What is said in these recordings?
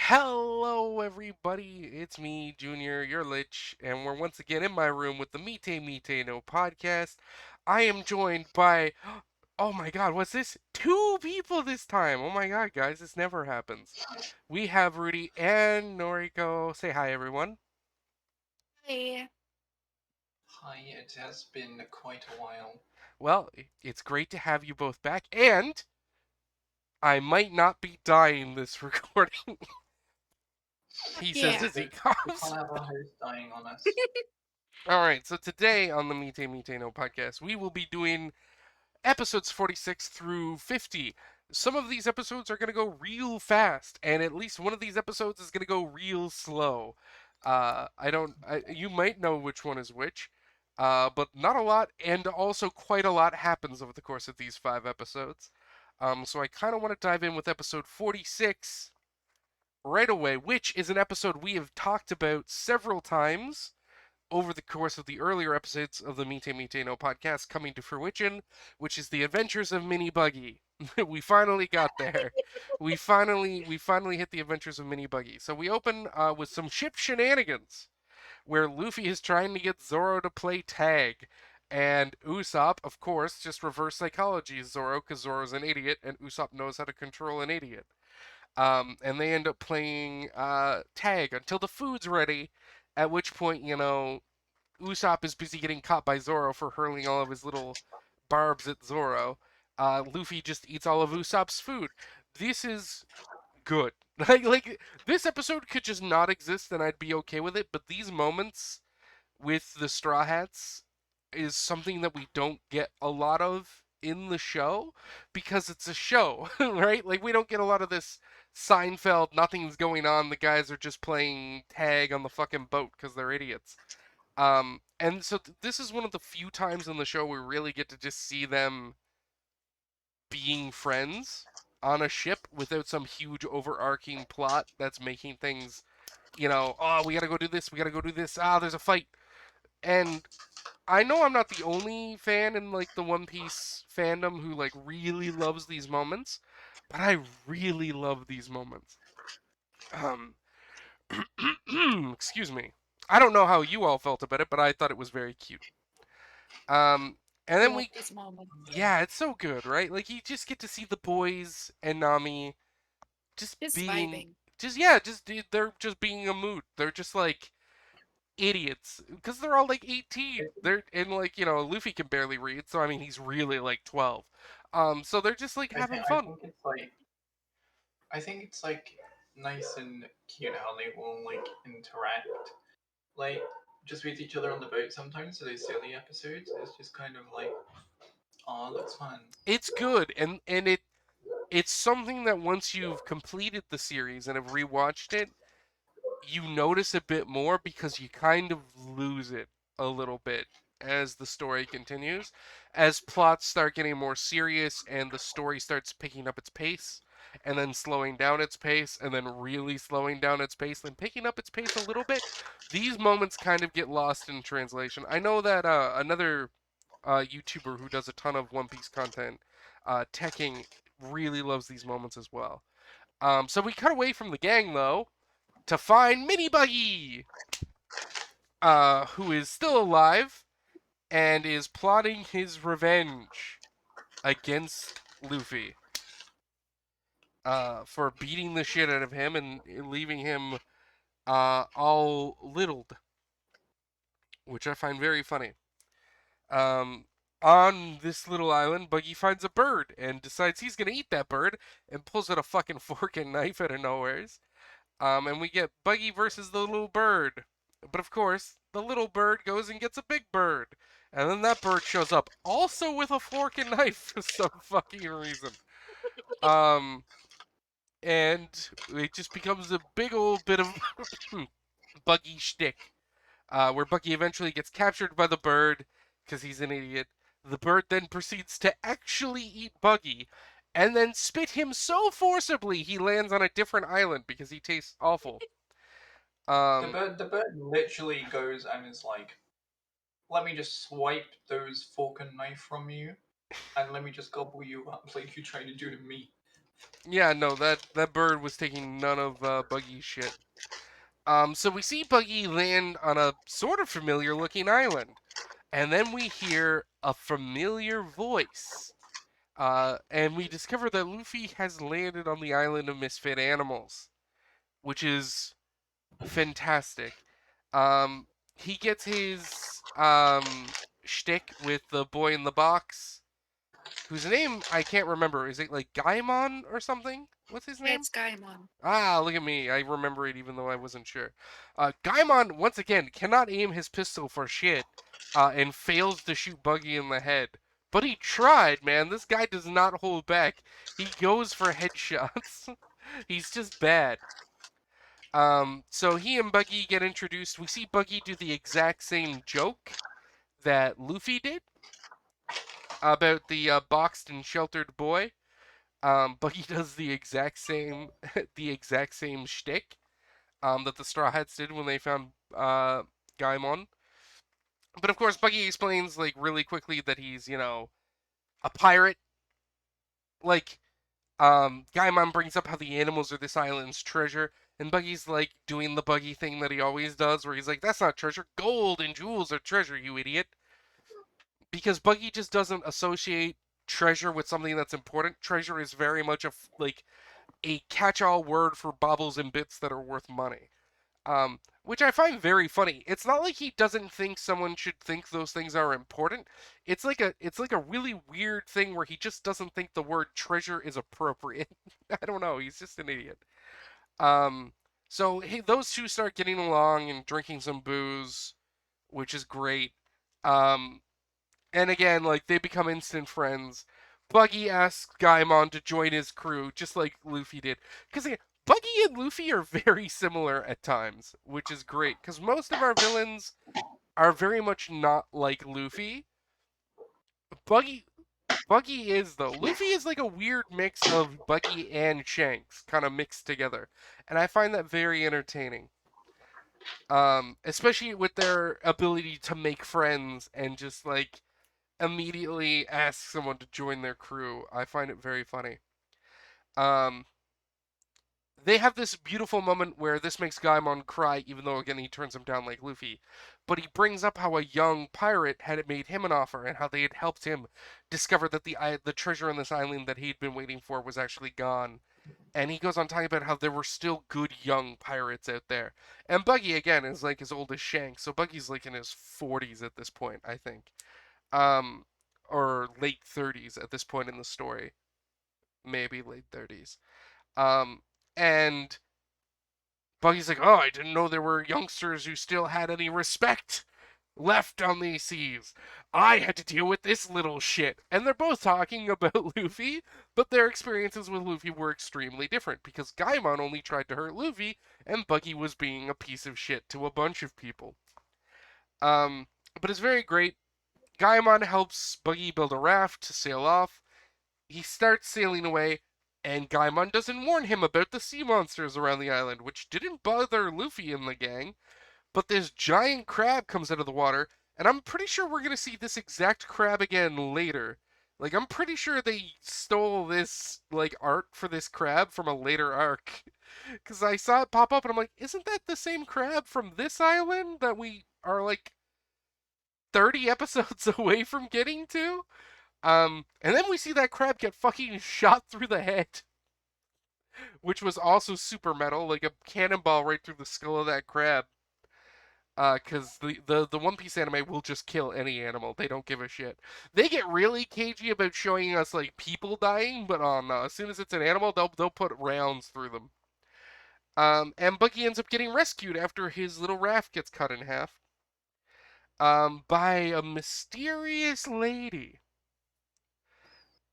Hello, everybody. It's me, Junior, your Lich, and we're once again in my room with the Mite no podcast. I am joined by, oh my god, what's this? Two people this time. Oh my god, guys, this never happens. We have Ruty and Noriko. Say hi, everyone. Hi. Hi, it has been quite a while. Well, it's great to have you both back, and I might not be dying this recording. He says Yeah. as he We coughs. can't have our host dying on us. All right, so today on the Mite no podcast, we will be doing episodes 46 through 50. Some of these episodes are going to go real fast, and at least one of these episodes is going to go real slow. You might know which one is which, but not a lot, and also quite a lot happens over the course of these 5 episodes. So I kind of want to dive in with episode 46 right away, which is an episode we have talked about several times over the course of the earlier episodes of the Mite no podcast coming to fruition, which is the Adventures of Mini Buggy. We finally got there. We finally hit the Adventures of Mini Buggy. So we open with some ship shenanigans, where Luffy is trying to get Zoro to play tag. And Usopp, of course, just reverse psychology Zoro because Zoro's an idiot and Usopp knows how to control an idiot. And they end up playing tag until the food's ready, at which point, Usopp is busy getting caught by Zoro for hurling all of his little barbs at Zoro. Luffy just eats all of Usopp's food. This is good. Like this episode could just not exist and I'd be okay with it, but these moments with the Straw Hats is something that we don't get a lot of in the show because it's a show, right? Like we don't get a lot of this Seinfeld, nothing's going on, the guys are just playing tag on the fucking boat because they're idiots. And so this is one of the few times in the show we really get to just see them being friends on a ship without some huge overarching plot that's making things, oh, we gotta go do this, we gotta go do this, there's a fight. And I know I'm not the only fan in like the One Piece fandom who like really loves these moments, but I really love these moments. Um, excuse me. I don't know how you all felt about it, but I thought it was very cute. Um, and I then love this moment. yeah, it's so good, right? Like you just get to see the boys and Nami just Just being, vibing. they're just being a mood. They're just like idiots because they're all like 18. They're and like Luffy can barely read, so I mean he's really like 12. So they're just like I think having I fun. think it's like I think it's like nice and cute how they all like interact, like just with each other on the boat sometimes. So those silly episodes, it's just kind of like, oh, looks fun. It's good, and it's something that once you've completed the series and have rewatched it, you notice a bit more because you kind of lose it a little bit as the story continues, as plots start getting more serious and the story starts picking up its pace and then slowing down its pace and then really slowing down its pace then picking up its pace a little bit. These moments kind of get lost in translation. I know that another YouTuber who does a ton of One Piece content, Tekking, really loves these moments as well. So we cut away from the gang though to find Mini Buggy, who is still alive and is plotting his revenge against Luffy, for beating the shit out of him and leaving him all littled, which I find very funny. Um, on this little island, Buggy finds a bird and decides he's gonna eat that bird and pulls out a fucking fork and knife out of nowheres. And we get Buggy versus the little bird. But of course, the little bird goes and gets a big bird. And then that bird shows up also with a fork and knife for some fucking reason. Um, and it just becomes a big old bit of Buggy shtick, where Buggy eventually gets captured by the bird because he's an idiot. The bird then proceeds to actually eat Buggy and then spit him so forcibly he lands on a different island because he tastes awful. The Um, bird literally goes and is like, let me just swipe those fork and knife from you, and let me just gobble you up like you tried to do to me. Yeah, no, that bird was taking none of Buggy's shit. So we see Buggy land on a sort of familiar looking island, and then we hear a familiar voice. And we discover that Luffy has landed on the island of misfit animals, which is fantastic. Um, he gets his shtick with the boy in the box, whose name I can't remember. Is it like Gaimon or something? What's his Yeah, name? it's Gaimon. Ah, look at me. I remember it even though I wasn't sure. Gaimon, once again, cannot aim his pistol for shit and fails to shoot Buggy in the head. But he tried, man. This guy does not hold back. He goes for headshots. He's just bad. So he and Buggy get introduced. We see Buggy do the exact same joke that Luffy did about the boxed and sheltered boy. Buggy does the exact same, the exact same shtick that the Straw Hats did when they found Gaimon. But of course, Buggy explains like really quickly that he's a pirate. Like Gaimon brings up how the animals are this island's treasure, and Buggy's like doing the Buggy thing that he always does, where he's like, "That's not treasure. Gold and jewels are treasure, you idiot." Because Buggy just doesn't associate treasure with something that's important. Treasure is very much like a catch-all word for baubles and bits that are worth money. Which I find very funny. It's not like he doesn't think someone should think those things are important. It's like a really weird thing where he just doesn't think the word treasure is appropriate. I don't know. He's just an idiot. Um, so hey, those two start getting along and drinking some booze, which is great. Um, and again, like they become instant friends. Buggy asks Gaimon to join his crew, just like Luffy did. Because Buggy and Luffy are very similar at times, which is great. Because most of our villains are very much not like Luffy. Buggy, Buggy is though. Luffy is like a weird mix of Buggy and Shanks, kind of mixed together, and I find that very entertaining. Especially with their ability to make friends and just like immediately ask someone to join their crew. I find it very funny. Um, they have this beautiful moment where this makes Gaimon cry, even though again he turns him down like Luffy. But he brings up how a young pirate had made him an offer and how they had helped him discover that the treasure on this island that he'd been waiting for was actually gone. And he goes on talking about how there were still good young pirates out there. And Buggy again is like as old as Shanks, so Buggy's like in his 40s at this point, I think. Um, or late 30s at this point in the story, maybe late 30s. Um, and Buggy's like, "Oh, I didn't know there were youngsters who still had any respect left on these seas. I had to deal with this little shit." And they're both talking about Luffy, but their experiences with Luffy were extremely different because Gaimon only tried to hurt Luffy, and Buggy was being a piece of shit to a bunch of people. But it's very great. Gaimon helps Buggy build a raft to sail off. He starts sailing away, and Gaimon doesn't warn him about the sea monsters around the island, which didn't bother Luffy and the gang. But this giant crab comes out of the water, and I'm pretty sure we're gonna see this exact crab again later. Like I'm pretty sure they stole this like art for this crab from a later arc. Cause I saw it pop up and I'm like, isn't that the same crab from this island that we are like 30 episodes away from getting to? And then we see that crab get fucking shot through the head, which was also super metal, like a cannonball right through the skull of that crab. Because the One Piece anime will just kill any animal. They don't give a shit. They get really cagey about showing us like people dying, but oh no, as soon as it's an animal, they'll put rounds through them. And Buggy ends up getting rescued after his little raft gets cut in half. By a mysterious lady.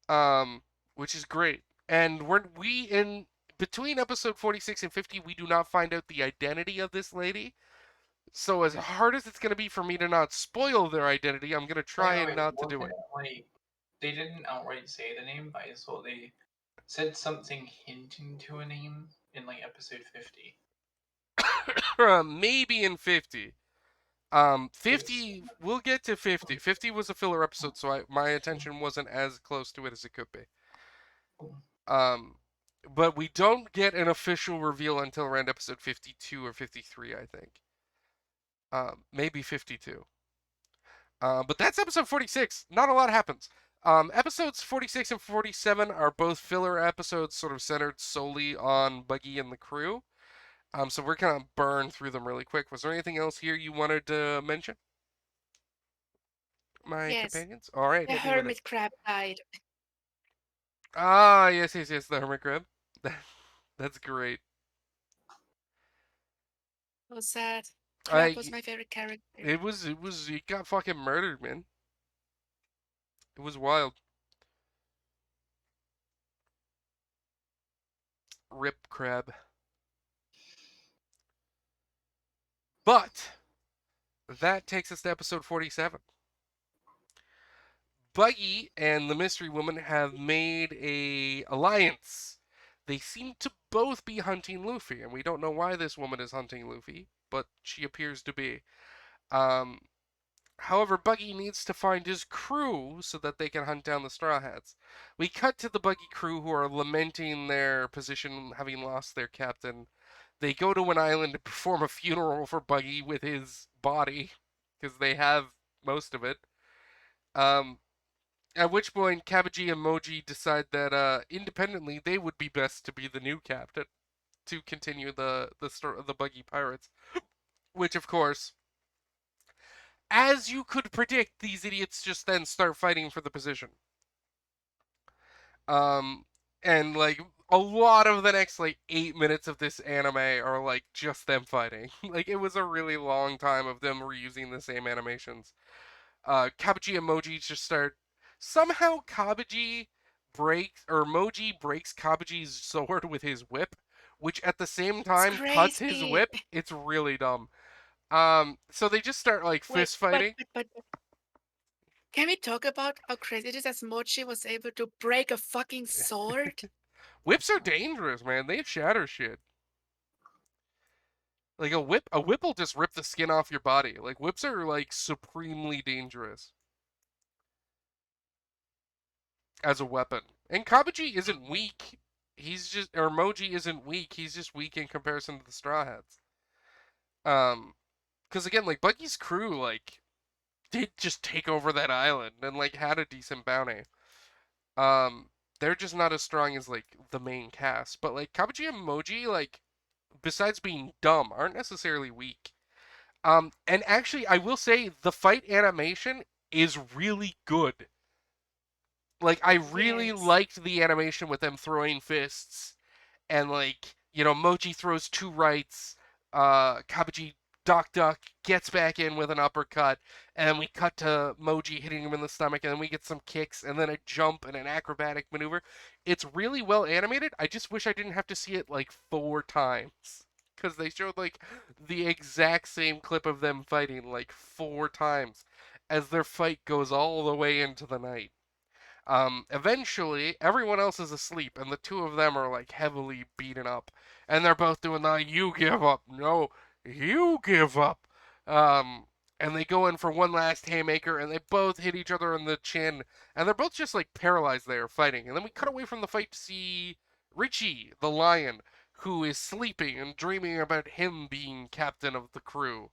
Um, which is great. And we in between episode 46 and 50, we do not find out the identity of this lady. So as hard as it's going to be for me to not spoil their identity, I'm going to try and Wait, not to was do it it. like they didn't outright say the name, but I saw they said something hinting to a name in like episode 50. Maybe in 50. It's 50, we'll get to 50. 50 was a filler episode, so my attention wasn't as close to it as it could be. Um, but we don't get an official reveal until around episode 52 or 53, I think. Maybe 52. But that's episode 46. Not a lot happens. Episodes 46 and 47 are both filler episodes, sort of centered solely on Buggy and the crew. So we're gonna burn through them really quick. Was there anything else here you wanted to mention, my Yes, companions? All right, the hit me with it. hermit crab died. Ah, yes, yes, yes, the hermit crab. That's great. So sad. Crab was I my favorite character. it got fucking murdered, man. It was wild. Rip crab. But that takes us to episode 47. Buggy and the mystery woman have made a alliance. They seem to both be hunting Luffy, and we don't know why this woman is hunting Luffy, but she appears to be. Um, However, Buggy needs to find his crew so that they can hunt down the Straw Hats. We cut to the Buggy crew who are lamenting their position, having lost their captain. They go to an island to perform a funeral for Buggy with his body, because they have most of it. Um, at which point, Kabaji and Moji decide that independently they would be best to be the new captain to continue the Buggy Pirates. Which, of course, as you could predict, these idiots just then start fighting for the position. Um, and like a lot of the next like 8 minutes of this anime are like just them fighting. Like it was a really long time of them reusing the same animations. Kabaji and Moji just start somehow Kabaji breaks or Moji breaks Kabaji's sword with his whip, which at the same It's time cuts his crazy. whip. It's really dumb. So they just start like Wait, fist fighting. but can we talk about how crazy it is that Mochi was able to break a fucking sword? Whips are dangerous, man. They shatter shit. Like a whip will just rip the skin off your body. Like whips are like supremely dangerous as a weapon. And Kabaji isn't weak. He's just or Moji isn't weak. He's just weak in comparison to the Straw Hats. Because again, like Buggy's crew, like did just take over that island and like had a decent bounty. Um, they're just not as strong as like the main cast. But like Kabaji and Moji, like besides being dumb, aren't necessarily weak. And actually, I will say the fight animation is really good. Like, I really Yes. liked the animation with them throwing fists, and like, Mochi throws two rights, Kabaji duck gets back in with an uppercut, and then we cut to Moji hitting him in the stomach, and then we get some kicks, and then a jump and an acrobatic maneuver. It's really well animated. I just wish I didn't have to see it like 4 times. Because they showed like the exact same clip of them fighting like 4 times as their fight goes all the way into the night. Eventually, everyone else is asleep, and the two of them are like heavily beaten up, and they're both doing the "you give up, no, you give up," um, and they go in for one last haymaker, and they both hit each other in the chin, and they're both just like paralyzed there fighting, and then we cut away from the fight to see Richie, the lion, who is sleeping and dreaming about him being captain of the crew.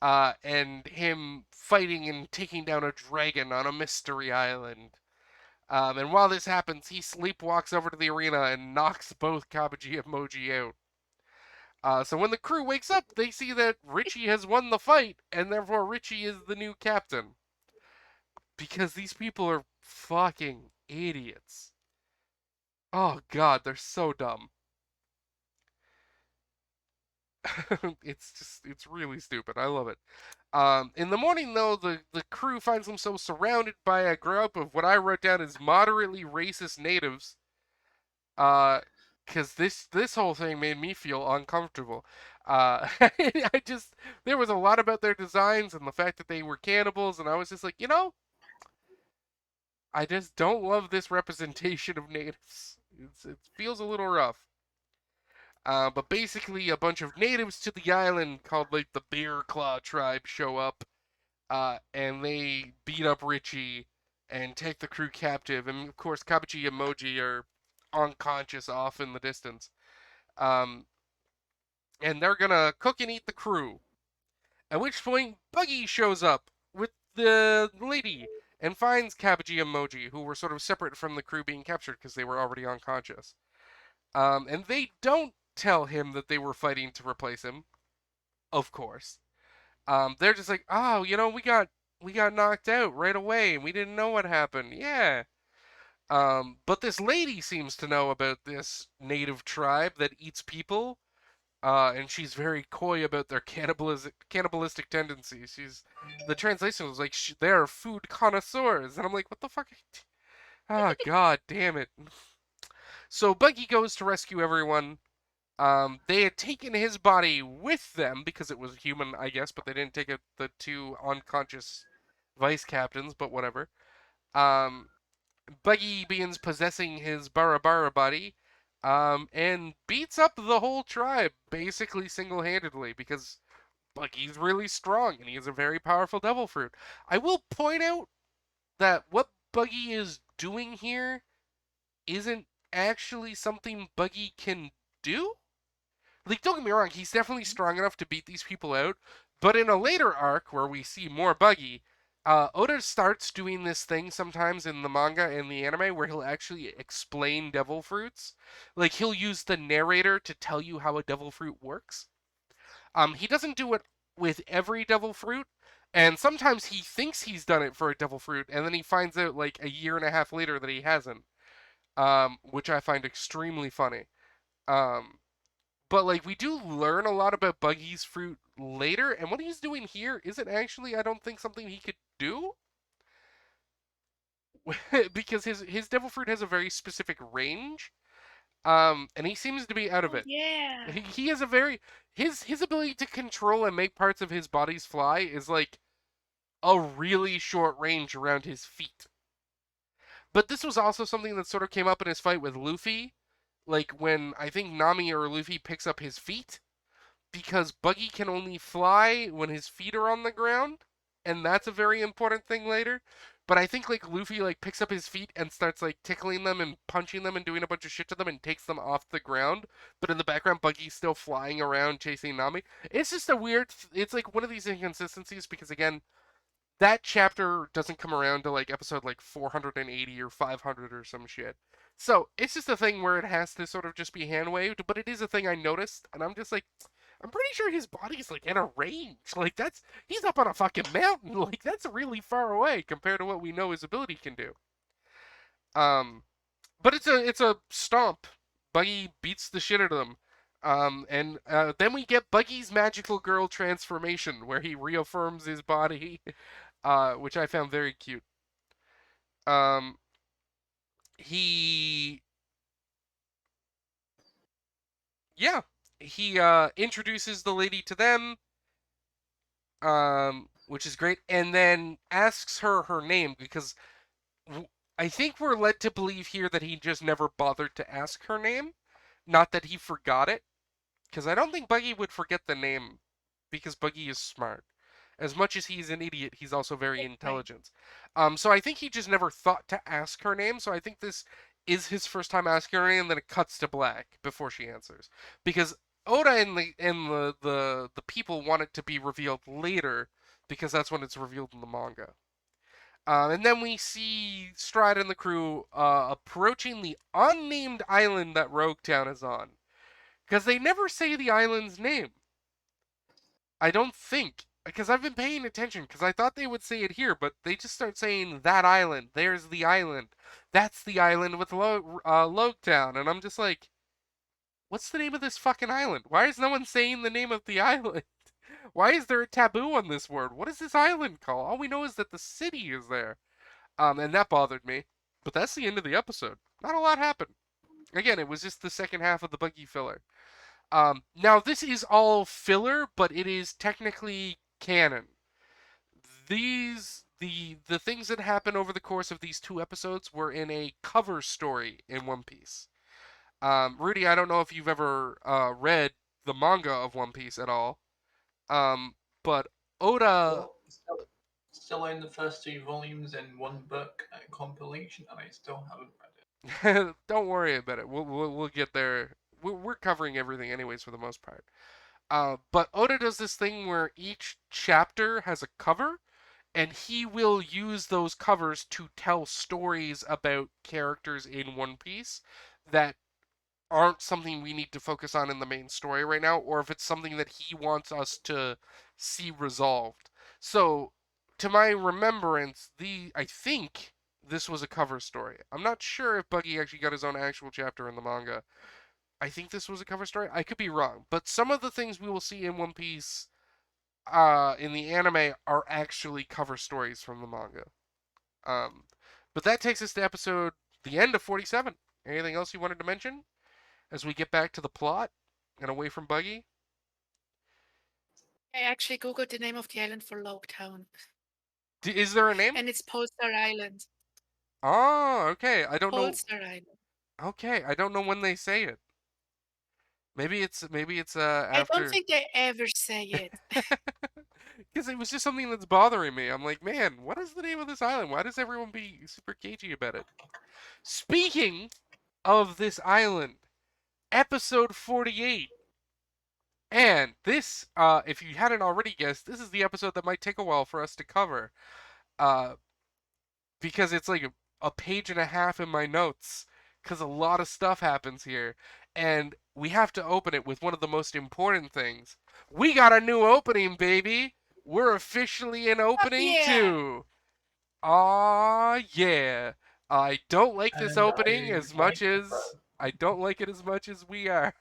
And him fighting and taking down a dragon on a mystery island. And while this happens, he sleepwalks over to the arena and knocks both Kabaji and Moji out. So when the crew wakes up, they see that Richie has won the fight, and therefore Richie is the new captain. Because these people are fucking idiots. Oh god, they're so dumb. It's really stupid. I love it. In the morning, though, the crew finds themselves surrounded by a group of what I wrote down as moderately racist natives. Because this whole thing made me feel uncomfortable. I just there was a lot about their designs and the fact that they were cannibals, and I was just like, I just don't love this representation of natives. It feels a little rough. But basically, a bunch of natives to the island called like the Bear Claw tribe show up, and they beat up Richie and take the crew captive. And of course, Kabuchi and Moji are unconscious off in the distance. Um, and they're gonna cook and eat the crew. At which point, Buggy shows up with the lady and finds Kabaji and Moji, who were sort of separate from the crew being captured because they were already unconscious. And they don't tell him that they were fighting to replace him, of course. They're just like, oh, we got knocked out right away, and we didn't know what happened. Yeah. But this lady seems to know about this native tribe that eats people, and she's very coy about their cannibalistic tendencies. The translation was like, they're food connoisseurs, and I'm like, what the fuck? Ah, god damn it. So Buggy goes to rescue everyone. They had taken his body with them because it was human, I guess, but they didn't take the two unconscious vice captains, but whatever. Um, Buggy begins possessing his Barabara body, and beats up the whole tribe basically single-handedly because Buggy's really strong and he has a very powerful devil fruit. I will point out that what Buggy is doing here isn't actually something Buggy can do. Like, don't get me wrong, he's definitely strong enough to beat these people out, but in a later arc where we see more Buggy, Oda starts doing this thing sometimes in the manga and the anime where he'll actually explain devil fruits. Like, he'll use the narrator to tell you how a devil fruit works. He doesn't do it with every devil fruit, and sometimes he thinks he's done it for a devil fruit, and then he finds out like a year and a half later that he hasn't, which I find extremely funny. Um, but like we do learn a lot about Buggy's fruit later, and what he's doing here isn't actually, I don't think, something he could do. Because his devil fruit has a very specific range, and he seems to be out of Oh it. yeah. He has a very his ability to control and make parts of his bodies fly is like a really short range around his feet. But this was also something that sort of came up in his fight with Luffy, like when I think Nami or Luffy picks up his feet, because Buggy can only fly when his feet are on the ground, and that's a very important thing later. But I think like Luffy like picks up his feet and starts like tickling them and punching them and doing a bunch of shit to them and takes them off the ground. But in the background, Buggy's still flying around chasing Nami. It's just a weird. It's like one of these inconsistencies because again, that chapter doesn't come around to like episode like 480 or 500 or some shit. So it's just a thing where it has to sort of just be hand waved, but it is a thing I noticed, and I'm just like, I'm pretty sure his body's like in a range. Like that's he's up on a fucking mountain. Like that's really far away compared to what we know his ability can do. Um, but it's a stomp. Buggy beats the shit out of them. And then we get Buggy's magical girl transformation, where he reaffirms his body, which I found very cute. Um, he, yeah, he introduces the lady to them, which is great, and then asks her name because I think we're led to believe here that he just never bothered to ask her name, not that he forgot it, because I don't think Buggy would forget the name because Buggy is smart. As much as he's an idiot, he's also very Right. intelligent. So I think he just never thought to ask her name. So I think this is his first time asking her name, and then it cuts to black before she answers. Because Oda and the people want it to be revealed later, because that's when it's revealed in the manga. And then we see Stride and the crew approaching the unnamed island that Roguetown is on. Because they never say the island's name. I don't think. Because I've been paying attention, because I thought they would say it here, but they just start saying that island. There's the island. That's the island with Loguetown. And I'm just like, what's the name of this fucking island? Why is no one saying the name of the island? Why is there a taboo on this word? What is this island called? All we know is that the city is there. And that bothered me. But that's the end of the episode. Not a lot happened. Again, it was just the second half of the Buggy filler. Now this is all filler, but it is technically canon. The things that happen over the course of these two episodes were in a cover story in One Piece. Rudy, I don't know if you've ever read the manga of One Piece at all, but Oda. Well, still in the first two volumes and one book compilation, and I still haven't read it. Don't worry about it. We'll get there. We're covering everything anyways for the most part. But Oda does this thing where each chapter has a cover, and he will use those covers to tell stories about characters in One Piece that aren't something we need to focus on in the main story right now, or if it's something that he wants us to see resolved. So, to my remembrance, I think this was a cover story. I'm not sure if Buggy actually got his own actual chapter in the manga. I think this was a cover story. I could be wrong, but some of the things we will see in One Piece in the anime are actually cover stories from the manga. Um, but that takes us to the end of 47. Anything else you wanted to mention as we get back to the plot and away from Buggy? I actually googled the name of the island for Loguetown, Is there a name? and it's Polestar Island. Oh, okay. I don't know. Polestar Island. Okay, I don't know when they say it. Maybe it's I don't after. think they ever say it. Because it was just something that's bothering me. I'm like, man, what is the name of this island? Why does everyone be super cagey about it? Speaking of this island, episode 48. And this, if you hadn't already guessed, this is the episode that might take a while for us to cover. Uh, because it's like a page and a half in my notes. Because a lot of stuff happens here. And we have to open it with one of the most important things. We got a new opening, baby! We're officially in opening Yeah. 2. Aw, yeah. I don't like this And opening I as like much the as I don't like it as much as we are.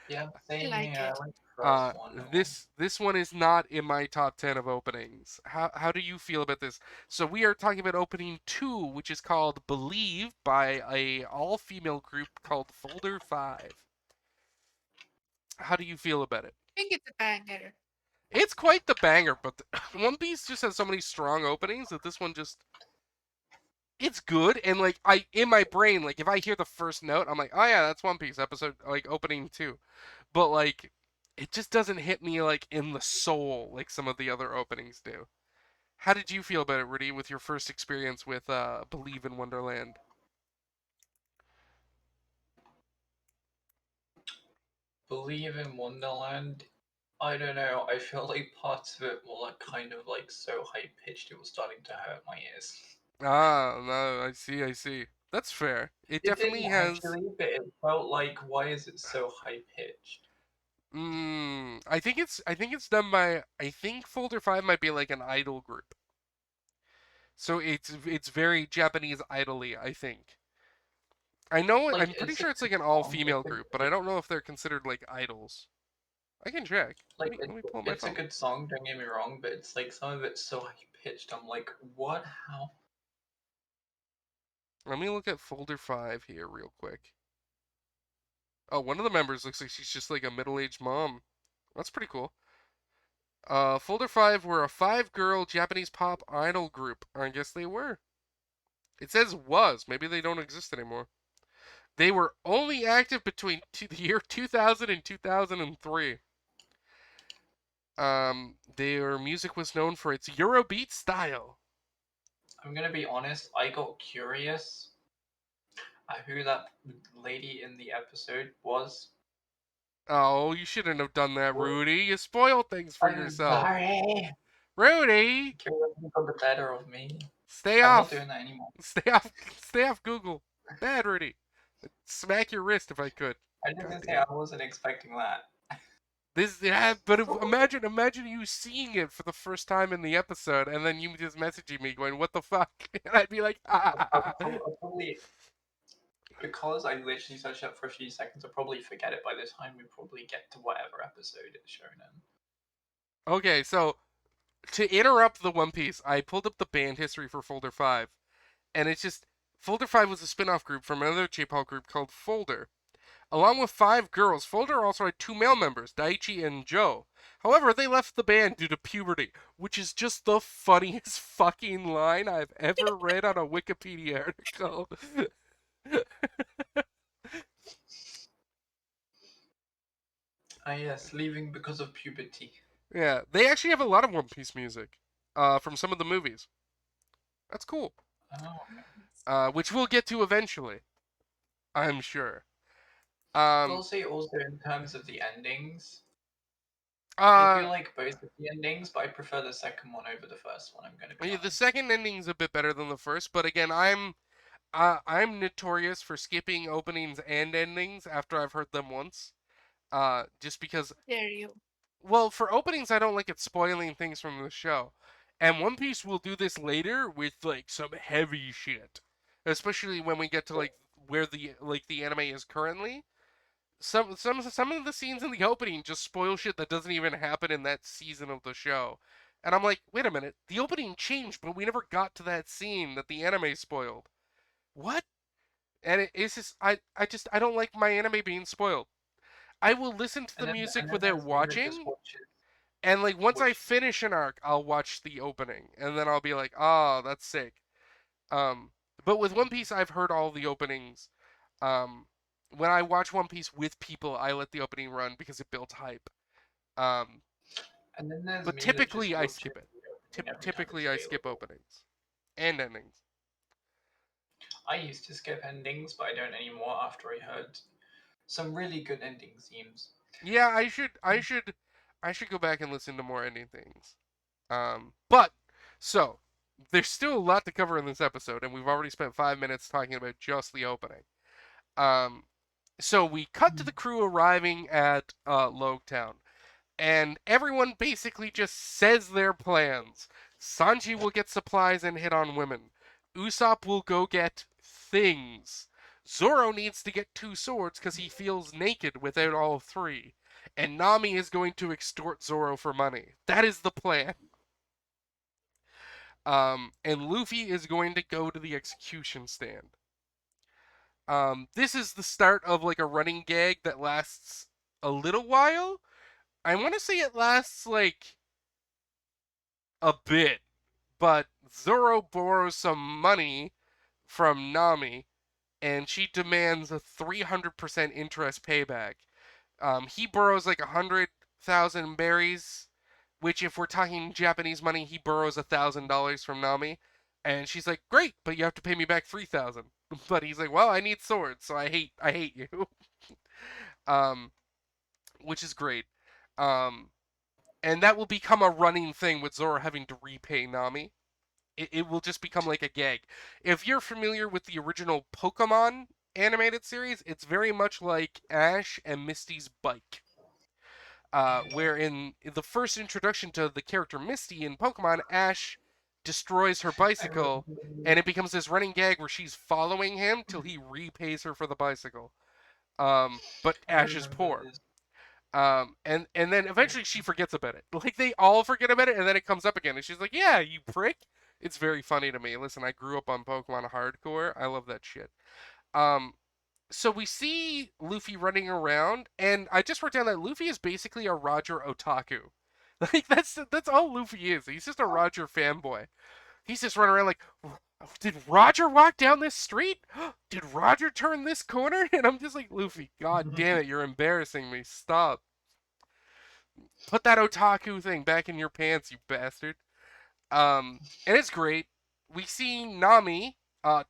Yeah, I same like here. it. I like the first one a lot. This one is not in my top 10 of openings. How do you feel about this? So we are talking about opening 2, which is called Believe by a all-female group called Folder 5. How do you feel about it? I think it's a banger. It's quite the banger, but One Piece just has so many strong openings that this one just it's good, and like I in my brain, like if I hear the first note, I'm like, oh yeah, that's One Piece episode like opening 2. But like it just doesn't hit me like in the soul like some of the other openings do. How did you feel about it, Rudy, with your first experience with Believe in Wonderland? Believe in Wonderland. I don't know. I feel like parts of it were like kind of like so high pitched it was starting to hurt my ears. Ah, no, I see. That's fair. It It didn't definitely has. actually, but it felt like why is it so high pitched? I think it's done by. I think Folder 5 might be like an idol group. So it's very Japanese idol-y, I think. Like I'm pretty it's a sure it's good like an song. all-female group, but I don't know if they're considered like idols. I can check. Like Let me pull up my it's a phone. good song. Don't get me wrong, but it's like some of it's so high pitched. I'm like, what? How? Let me look at Folder 5 here real quick. Oh, one of the members looks like she's just like a middle-aged mom. That's pretty cool. Folder 5 were a 5-girl Japanese pop idol group. I guess they were. It says was. Maybe they don't exist anymore. They were only active between the year 2000 and 2003. Their music was known for its Eurobeat style. I'm gonna be honest. I got curious who that lady in the episode was. Oh, you shouldn't have done that, Rudy. You spoiled things for I'm yourself. sorry. Rudy, Curiosity got the better of me. stay I'm not off. doing that anymore. Stay off Google. Bad, Rudy. Smack your wrist if I could. I didn't God say damn. I wasn't expecting that. But imagine you seeing it for the first time in the episode, and then you just messaging me going, "What the fuck?" And I'd be like, I'll probably, because I literally searched up for a few seconds, I'll probably forget it by the time we probably get to whatever episode it's shown in. Okay, so to interrupt the One Piece, I pulled up the band history for Folder 5, and it's just Folder 5 was a spin-off group from another J-pop group called Folder. Along with 5 girls, Folder also had 2 male members, Daichi and Joe. However, they left the band due to puberty, which is just the funniest fucking line I've ever read on a Wikipedia article. Ah yes, leaving because of puberty. Yeah, they actually have a lot of One Piece music from some of the movies. That's cool. Oh, which we'll get to eventually, I'm sure. I'll say also in terms of the endings, I Uh, feel like both of the endings, but I prefer the second one over the first one. I'm gonna be yeah, the honest. second ending's a bit better than the first, but again, I'm notorious for skipping openings and endings after I've heard them once. Just because, Dare you? well, for openings, I don't like it spoiling things from the show, and One Piece will do this later with like some heavy shit, especially when we get to like where the anime is currently. Some of the scenes in the opening just spoil shit that doesn't even happen in that season of the show. And I'm like, wait a minute, the opening changed, but we never got to that scene that the anime spoiled. What? And it's just I don't like my anime being spoiled. I will listen to the And then music and then without there's me that just watching, watches and like once I watches. finish an arc, I'll watch the opening, and then I'll be like, oh, that's sick. Um, but with One Piece, I've heard all the openings. Um, when I watch One Piece with people, I let the opening run because it builds hype. Um, And then there's but me that just typically I watches skip it. the opening every time Typically it's I skip available. openings and endings. I used to skip endings, but I don't anymore after I heard some really good ending themes. Yeah, I should go back and listen to more ending things. But so there's still a lot to cover in this episode, and we've already spent 5 minutes talking about just the opening. Um, so we cut to the crew arriving at Loguetown, and everyone basically just says their plans. Sanji will get supplies and hit on women. Usopp will go get things. Zoro needs to get 2 swords because he feels naked without all 3. And Nami is going to extort Zoro for money. That is the plan. And Luffy is going to go to the execution stand. This is the start of like a running gag that lasts a little while. I want to say it lasts like a bit, but Zoro borrows some money from Nami, and she demands a 300% interest payback. He borrows like 100,000 berries, which, if we're talking Japanese money, he borrows $1,000 from Nami, and she's like, "Great, but you have to pay me back 3,000." But he's like, "Well, I need swords, so I hate you," um, which is great. Um, and that will become a running thing with Zoro having to repay Nami. It will just become like a gag. If you're familiar with the original Pokemon animated series, it's very much like Ash and Misty's bike. Where in the first introduction to the character Misty in Pokemon, Ash destroys her I bicycle, remember, and it becomes this running gag where she's following him till he repays her for the bicycle. But I Ash is remember poor. this. And then eventually she forgets about it. Like they all forget about it, and then it comes up again, and she's like, "Yeah, you prick." It's very funny to me. Listen, I grew up on Pokemon hardcore. I love that shit. Um, so we see Luffy running around, and I just wrote down that Luffy is basically a Roger otaku. Like that's all Luffy is. He's just a Roger fanboy. He's just running around like, did Roger walk down this street? Did Roger turn this corner? And I'm just like, Luffy, god damn it, you're embarrassing me. Stop. Put that otaku thing back in your pants, you bastard. And it's great. We see Nami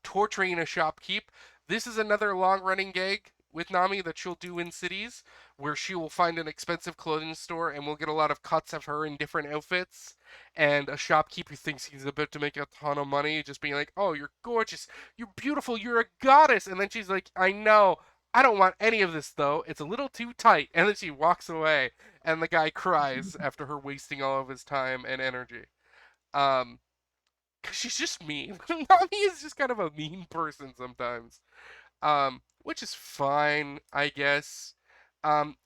torturing a shopkeep. This is another long-running gag with Nami that she'll do in cities, where she will find an expensive clothing store and we'll get a lot of cuts of her in different outfits. And a shopkeep who thinks he's about to make a ton of money, just being like, "Oh, you're gorgeous, you're beautiful, you're a goddess," and then she's like, "I know." I don't want any of this though. It's a little too tight. And then she walks away, and the guy cries after her wasting all of his time and energy. Um, Cause she's just mean. Nami is just kind of a mean person sometimes. Which is fine, I guess.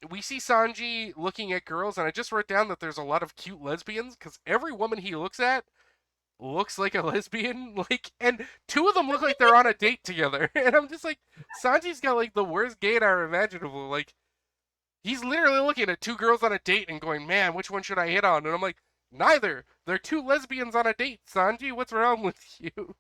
We see Sanji looking at girls, and I just wrote down that there's a lot of cute lesbians, because every woman he looks at looks like a lesbian. Like, and 2 of them look like they're on a date together. And I'm just like, Sanji's got like the worst gaydar imaginable. Like, he's literally looking at 2 girls on a date and going, "Man, which one should I hit on?" And I'm like, "Neither. They're 2 lesbians on a date, Sanji. What's wrong with you?"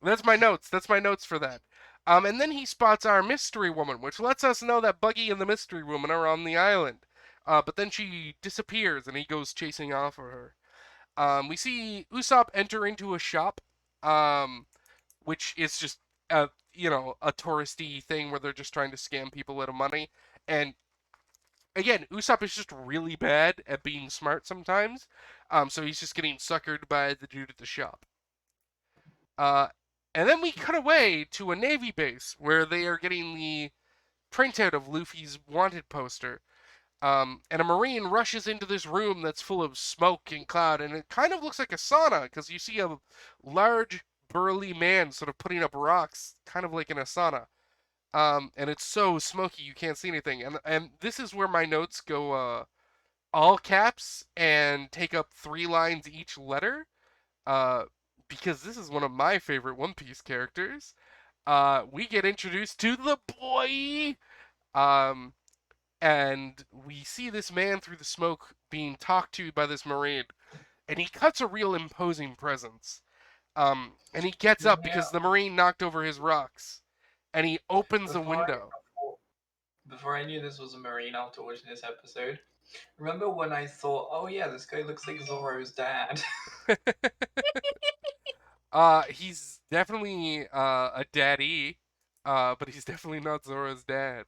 That's my notes. That's my notes for that. And then he spots our mystery woman, which lets us know that Buggy and the mystery woman are on the island. But then she disappears, and he goes chasing off of her. We see Usopp enter into a shop. which is just a a touristy thing where they're just trying to scam people out of money. And again, Usopp is just really bad at being smart sometimes. So he's just getting suckered by the dude at the shop. Uh, and then we cut away to a Navy base where they are getting the printout of Luffy's wanted poster. And a Marine rushes into this room that's full of smoke and cloud, and it kind of looks like a sauna because you see a large, burly man sort of putting up rocks, kind of like in a sauna. And it's so smoky you can't see anything. And this is where my notes go all caps and take up 3 lines each letter. Uh, because this is one of my favorite One Piece characters. We get introduced to the boy. Um, and we see this man through the smoke being talked to by this Marine, and he cuts a real imposing presence. And he gets up Yeah, because the Marine knocked over his rocks, and he opens the before window. before I knew this was a Marine after watching this episode, remember when I thought, oh yeah, this guy looks like Zoro's dad? He's definitely a daddy, but he's definitely not Zoro's dad.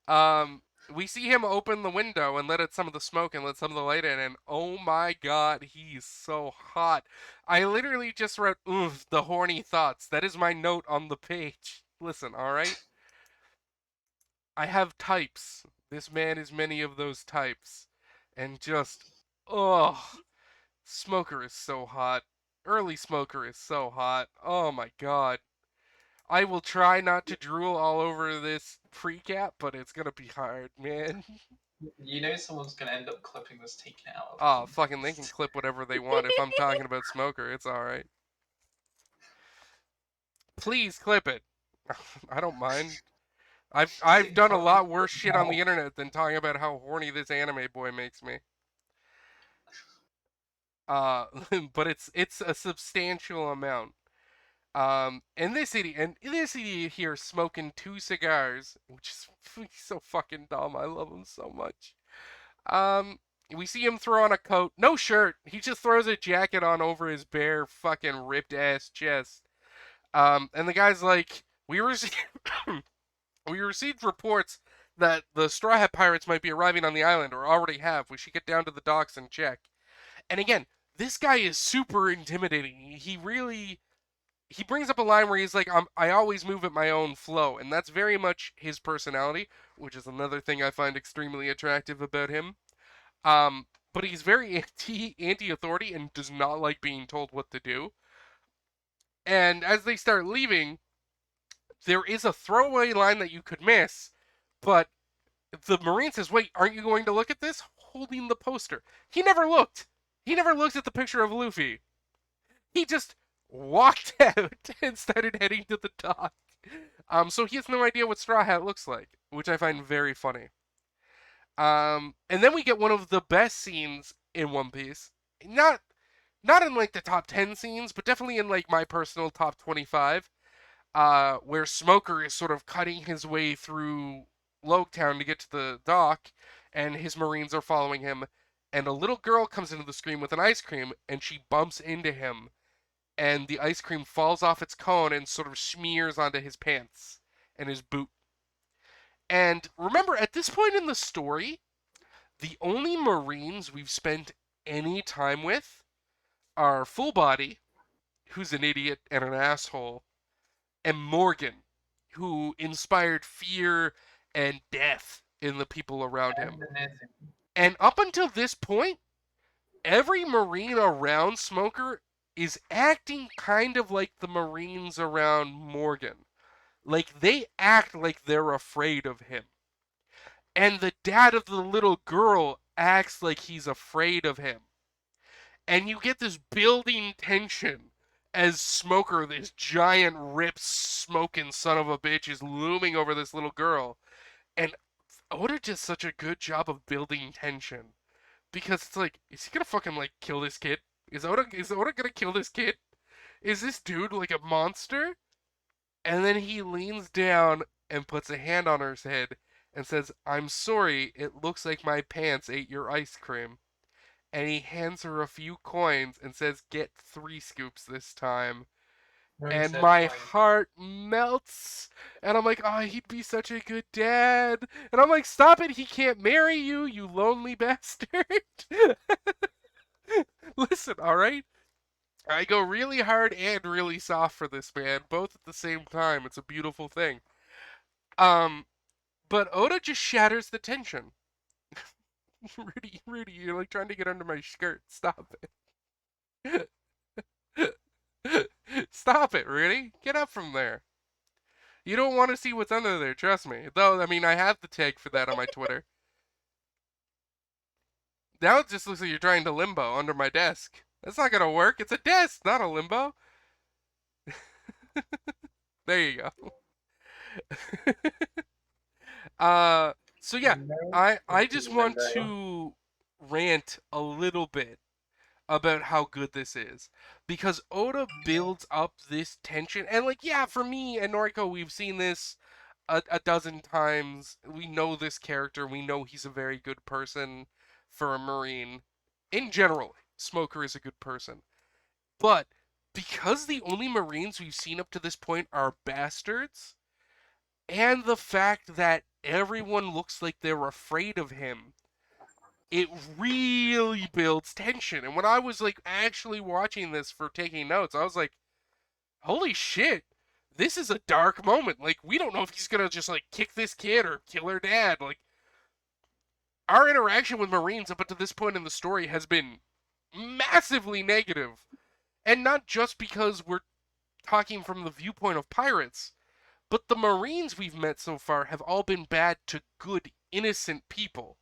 Um, we see him open the window and let out some of the smoke and let some of the light in, and oh my god, he's so hot. I literally just wrote, oof, the horny thoughts. That is my note on the page. Listen, alright? I have types. This man is many of those types. And just, ugh. Smoker is so hot. Early Smoker is so hot. Oh my god. I will try not to drool all over this pre-cap, but it's gonna be hard, man. You know someone's gonna end up clipping this taken out of Oh, fucking, they can context. clip whatever they want. If I'm talking about Smoker, it's alright. Please clip it. I don't mind. I've done a lot worse shit on the internet than talking about how horny this anime boy makes me. Uh, but it's a substantial amount. In this city here, smoking 2 cigars, which is so fucking dumb. I love him so much. Um, we see him throw on a coat, no shirt. He just throws a jacket on over his bare fucking ripped ass chest. And the guy's like, we received reports that the Straw Hat Pirates might be arriving on the island or already have. We should get down to the docks and check. And again, this guy is super intimidating. He brings up a line where he's like, I always move at my own flow, and that's very much his personality, which is another thing I find extremely attractive about him. But he's very anti authority and does not like being told what to do. And as they start leaving, there is a throwaway line that you could miss, but the Marine says, "Wait, aren't you going to look at this?" Holding the poster. He never looked. He never looked at the picture of Luffy. He just walked out and started heading to the dock. So he has no idea what Straw Hat looks like, which I find very funny. And then we get one of the best scenes in One Piece. Not in like the top 10 scenes, but definitely in like my personal top 25. Where Smoker is sort of cutting his way through Loguetown to get to the dock, and his Marines are following him. And a little girl comes into the screen with an ice cream, and she bumps into him, and the ice cream falls off its cone and sort of smears onto his pants and his boot. And remember, at this point in the story, the only Marines we've spent any time with are Full Body, who's an idiot and an asshole, and Morgan, who inspired fear and death in the people around him. And up until this point, every Marine around Smoker is acting kind of like the Marines around Morgan. Like, they act like they're afraid of him. And the dad of the little girl acts like he's afraid of him. And you get this building tension as Smoker, this giant, ripped, smoking son of a bitch, is looming over this little girl. And Oda did such a good job of building tension. Because it's like, is he gonna fucking, like, kill this kid? Is Oda gonna kill this kid? Is this dude, like, a monster? And then he leans down and puts a hand on her head and says, "I'm sorry, it looks like my pants ate your ice cream." And he hands her a few coins and says, "Get 3 scoops this time." Very and my satisfying. heart melts. And I'm like, oh, he'd be such a good dad. And I'm like, stop it, he can't marry you, you lonely bastard. Listen, all right? I go really hard and really soft for this man, both at the same time. It's a beautiful thing. Um, but Oda just shatters the tension. Ruty, you're like trying to get under my skirt. Stop it. Stop it, Rudy. Get up from there. You don't want to see what's under there, trust me. Though, I mean, I have the tag for that on my Twitter. Now it just looks like you're trying to limbo under my desk. That's not gonna work. It's a desk, not a limbo. There you go. So yeah, No, I it's just the want window. to rant a little bit about how good this is because Oda builds up this tension and like yeah, for me and Noriko, we've seen this a dozen times. We know this character. We know he's a very good person for a Marine. In general, Smoker is a good person. But because the only Marines we've seen up to this point are bastards, and the fact that everyone looks like they're afraid of him, it really builds tension. And when I was like actually watching this for taking notes, I was like, holy shit, this is a dark moment. Like, we don't know if he's gonna just like kick this kid or kill her dad. Like, our interaction with Marines up until this point in the story has been massively negative. And not just because we're talking from the viewpoint of pirates, but the Marines we've met so far have all been bad to good, innocent people.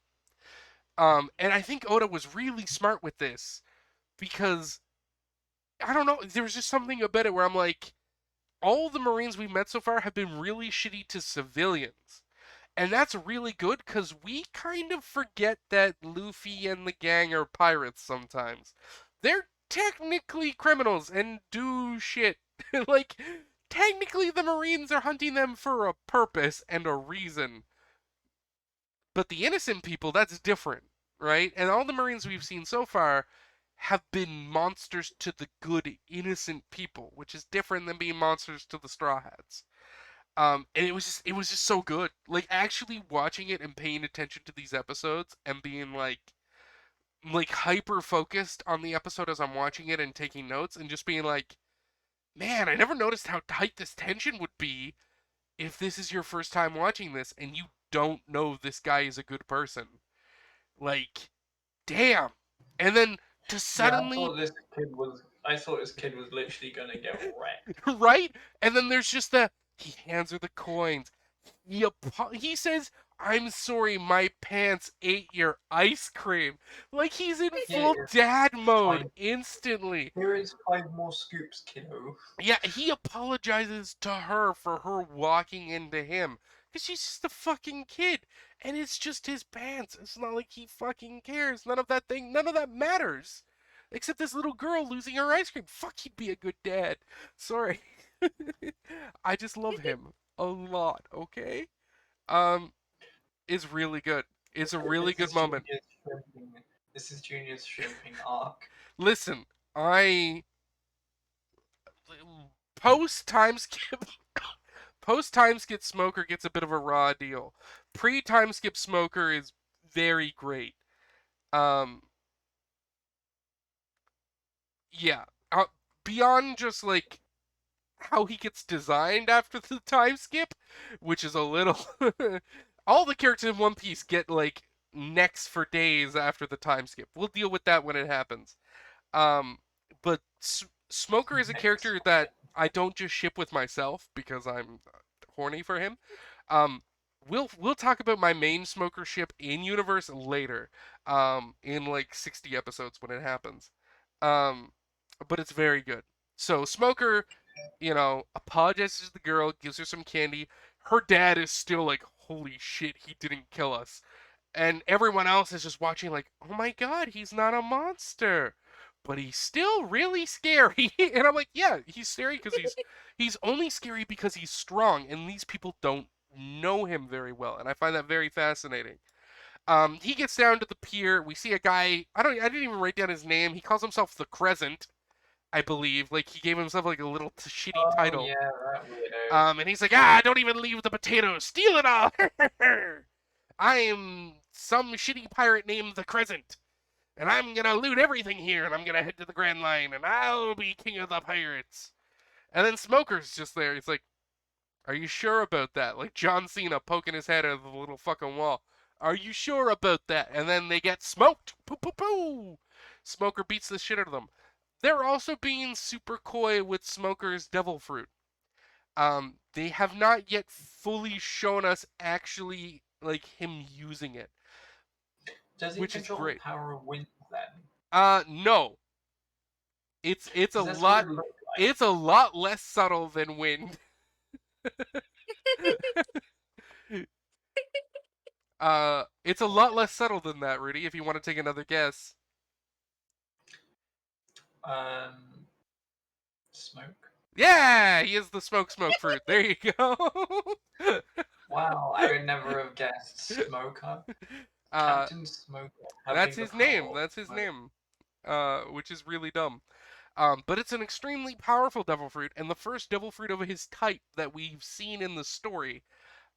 And I think Oda was really smart with this because I don't know, there was just something about it where I'm like, all the Marines we've met so far have been really shitty to civilians. And that's really good because we kind of forget that Luffy and the gang are pirates sometimes. They're technically criminals and do shit. Like, technically, the Marines are hunting them for a purpose and a reason. But the innocent people, that's different, right? And all the Marines we've seen so far have been monsters to the good, innocent people, which is different than being monsters to the Straw Hats. And it was just so good. Like actually watching it and paying attention to these episodes and being like hyper focused on the episode as I'm watching it and taking notes and just being like, man, I never noticed how tight this tension would be if this is your first time watching this and you don't know this guy is a good person. Like, damn. And then to Yeah, suddenly I thought this kid was literally gonna get wrecked. right? And then there's just he hands her the coins. He says, "I'm sorry, my pants ate your ice cream." Like he's in Here full is dad mode five. instantly. Here is 5 more scoops, kiddo. Yeah, he apologizes to her for her walking into him because she's just a fucking kid, and it's just his pants. It's not like he fucking cares. None of that matters, except this little girl losing her ice cream. Fuck, he'd be a good dad. Sorry, I just love him a lot. Okay, um, it's really good. It's a really good This is moment. Junior's shrimping. This is Junior's shrimping arc. Listen, I post time skip post time skip Smoker gets a bit of a raw deal. Pre time skip Smoker is very great. Um, yeah. Beyond just like how he gets designed after the time skip, which is a little. All the characters in One Piece get like necks for days after the time skip. We'll deal with that when it happens. Um, but Smoker is a Next. character that I don't just ship with myself because I'm horny for him. Um, we'll talk about my main Smoker ship in universe later. In like 60 episodes when it happens. Um, but it's very good. So Smoker, apologizes to the girl, gives her some candy. Her dad is still like, holy shit, he didn't kill us. And everyone else is just watching like, oh my god, he's not a monster. But he's still really scary. And I'm like, yeah, he's scary because he's only scary because he's strong, and these people don't know him very well, and I find that very fascinating. He gets down to the pier. We see a guy. I didn't even write down his name. He calls himself the Crescent. I believe. Like, he gave himself, like, a little shitty Oh title. yeah, that weirdo. And he's like, don't even leave the potatoes. Steal it all. I am some shitty pirate named the Crescent. And I'm gonna loot everything here, and I'm gonna head to the Grand Line, and I'll be king of the pirates. And then Smoker's just there. He's like, are you sure about that? Like John Cena poking his head out of the little fucking wall. Are you sure about that? And then they get smoked. Poo poo poo. Smoker beats the shit out of them. They're also being super coy with Smoker's devil fruit. They have not yet fully shown us actually like him using it, Does he which is control the great. power of wind then? No. It's a 'Cause that's what lot it looked like. it's a lot less subtle than wind. It's a lot less subtle than that, Rudy, if you want to take another guess. Smoke. Yeah, he is the smoke fruit. There you go. Wow, I would never have guessed Smoker. Captain Smoker. That's his name. That's his name. Which is really dumb. But it's an extremely powerful devil fruit, and the first devil fruit of his type that we've seen in the story.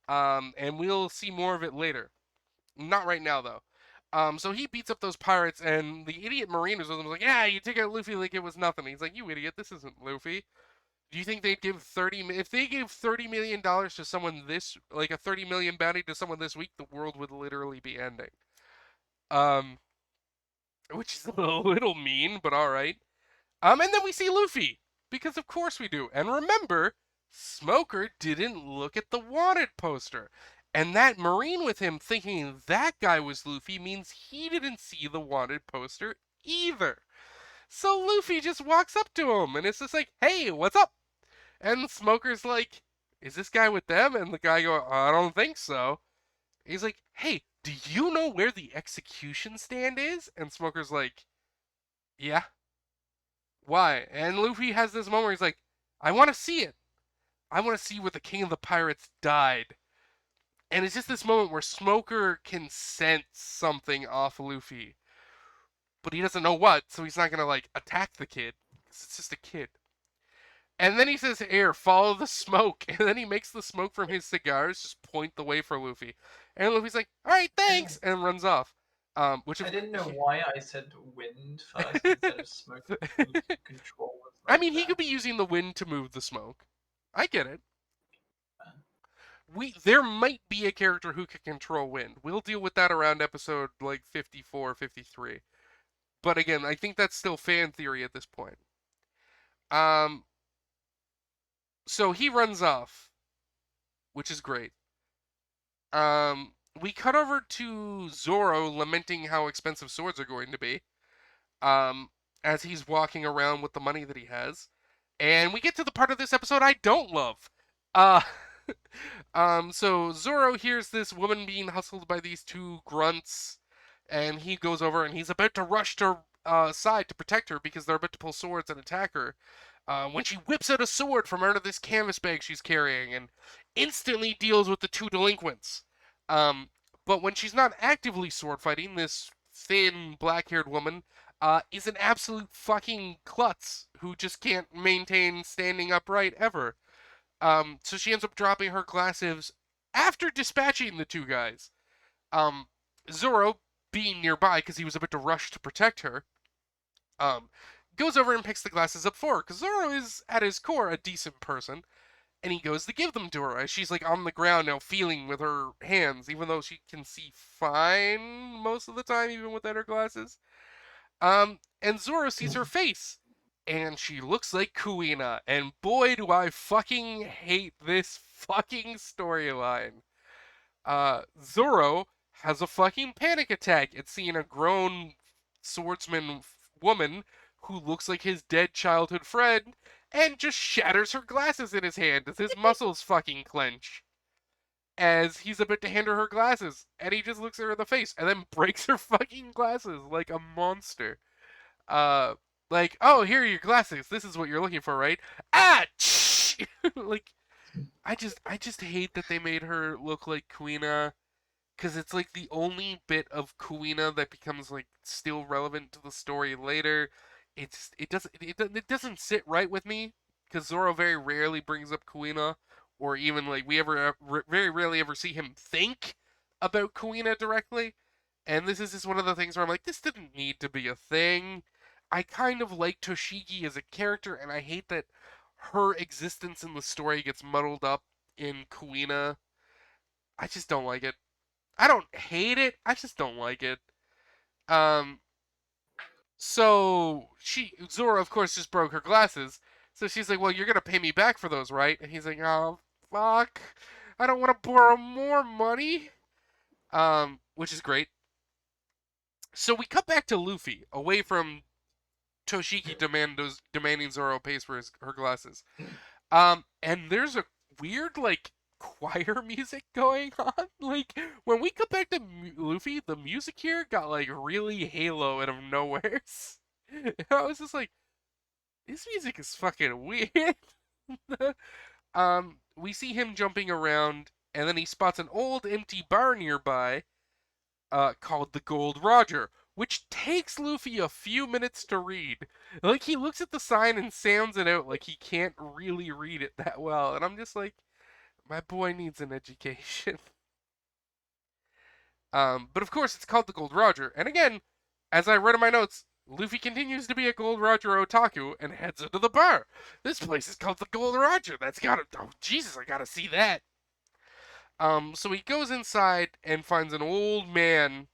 And we'll see more of it later. Not right now, though. So he beats up those pirates, and the idiot marine was with him. Was like, yeah, you take out Luffy like it was nothing. He's like, you idiot, this isn't Luffy. Do you think they'd give if they gave $30 million to someone this, like a 30 million bounty to someone this week, the world would literally be ending. Which is a little mean, but all right. And then we see Luffy, because of course we do. And remember, Smoker didn't look at the wanted poster. And that marine with him thinking that guy was Luffy means he didn't see the wanted poster either. So Luffy just walks up to him and it's just like, hey, what's up? And Smoker's like, is this guy with them? And the guy goes, I don't think so. He's like, hey, do you know where the execution stand is? And Smoker's like, yeah. Why? And Luffy has this moment where he's like, I want to see it. I want to see where the king of the pirates died. And it's just this moment where Smoker can sense something off Luffy. But he doesn't know what, so he's not going to, like, attack the kid. Because it's just a kid. And then he says, here, follow the smoke. And then he makes the smoke from his cigars just point the way for Luffy. And Luffy's like, alright, thanks! And runs off. Which I didn't know why I said wind first instead of smoke. Control was I right mean, he there. could be using the wind to move the smoke. I get it. There might be a character who can control wind. We'll deal with that around episode like 54, 53. But again, I think that's still fan theory at this point. So he runs off, which is great. We cut over to Zoro lamenting how expensive swords are going to be. As he's walking around with the money that he has. And we get to the part of this episode I don't love. So Zoro hears this woman being hustled by these two grunts, and he goes over and he's about to rush to side to protect her because they're about to pull swords and attack her. When she whips out a sword from under this canvas bag she's carrying and instantly deals with the two delinquents. But when she's not actively sword fighting, this thin, black-haired woman is an absolute fucking klutz who just can't maintain standing upright ever. So she ends up dropping her glasses after dispatching the two guys. Zoro, being nearby because he was about to rush to protect her, goes over and picks the glasses up for her because Zoro is, at his core, a decent person. And he goes to give them to her as she's like on the ground now feeling with her hands, even though she can see fine most of the time, even without her glasses. And Zoro sees her face. And she looks like Kuina. And boy, do I fucking hate this fucking storyline. Zoro has a fucking panic attack at seeing a grown swordsman woman who looks like his dead childhood friend and just shatters her glasses in his hand as his muscles fucking clench. As he's about to hand her glasses, and he just looks at her in the face and then breaks her fucking glasses like a monster. Like, oh, here are your glasses. This is what you're looking for, right? Ah, like, I just hate that they made her look like Kuina, because it's like the only bit of Kuina that becomes like still relevant to the story later. it doesn't sit right with me because Zoro very rarely brings up Kuina, or even like we very rarely ever see him think about Kuina directly. And this is just one of the things where I'm like, this didn't need to be a thing. I kind of like Toshigi as a character, and I hate that her existence in the story gets muddled up in Kuina. I just don't like it. I don't hate it. I just don't like it. Um, so Zora, of course, just broke her glasses. So she's like, "Well, you're gonna pay me back for those, right?" And he's like, "Oh, fuck, I don't want to borrow more money." Which is great. So we cut back to Luffy, away from Toshiki demanding Zoro pays for her glasses. And there's a weird like choir music going on. Like when we cut back to Luffy, the music here got like really Halo out of nowhere. I was just like, this music is fucking weird. We see him jumping around, and then he spots an old empty bar nearby, called the Gold Roger, which takes Luffy a few minutes to read. Like he looks at the sign and sounds it out like he can't really read it that well, and I'm just like, my boy needs an education. But of course it's called the Gold Roger, and again, as I read in my notes, Luffy continues to be a Gold Roger otaku and heads into the bar. This place is called the Gold Roger. That's gotta, oh Jesus, I gotta see that. So he goes inside and finds an old man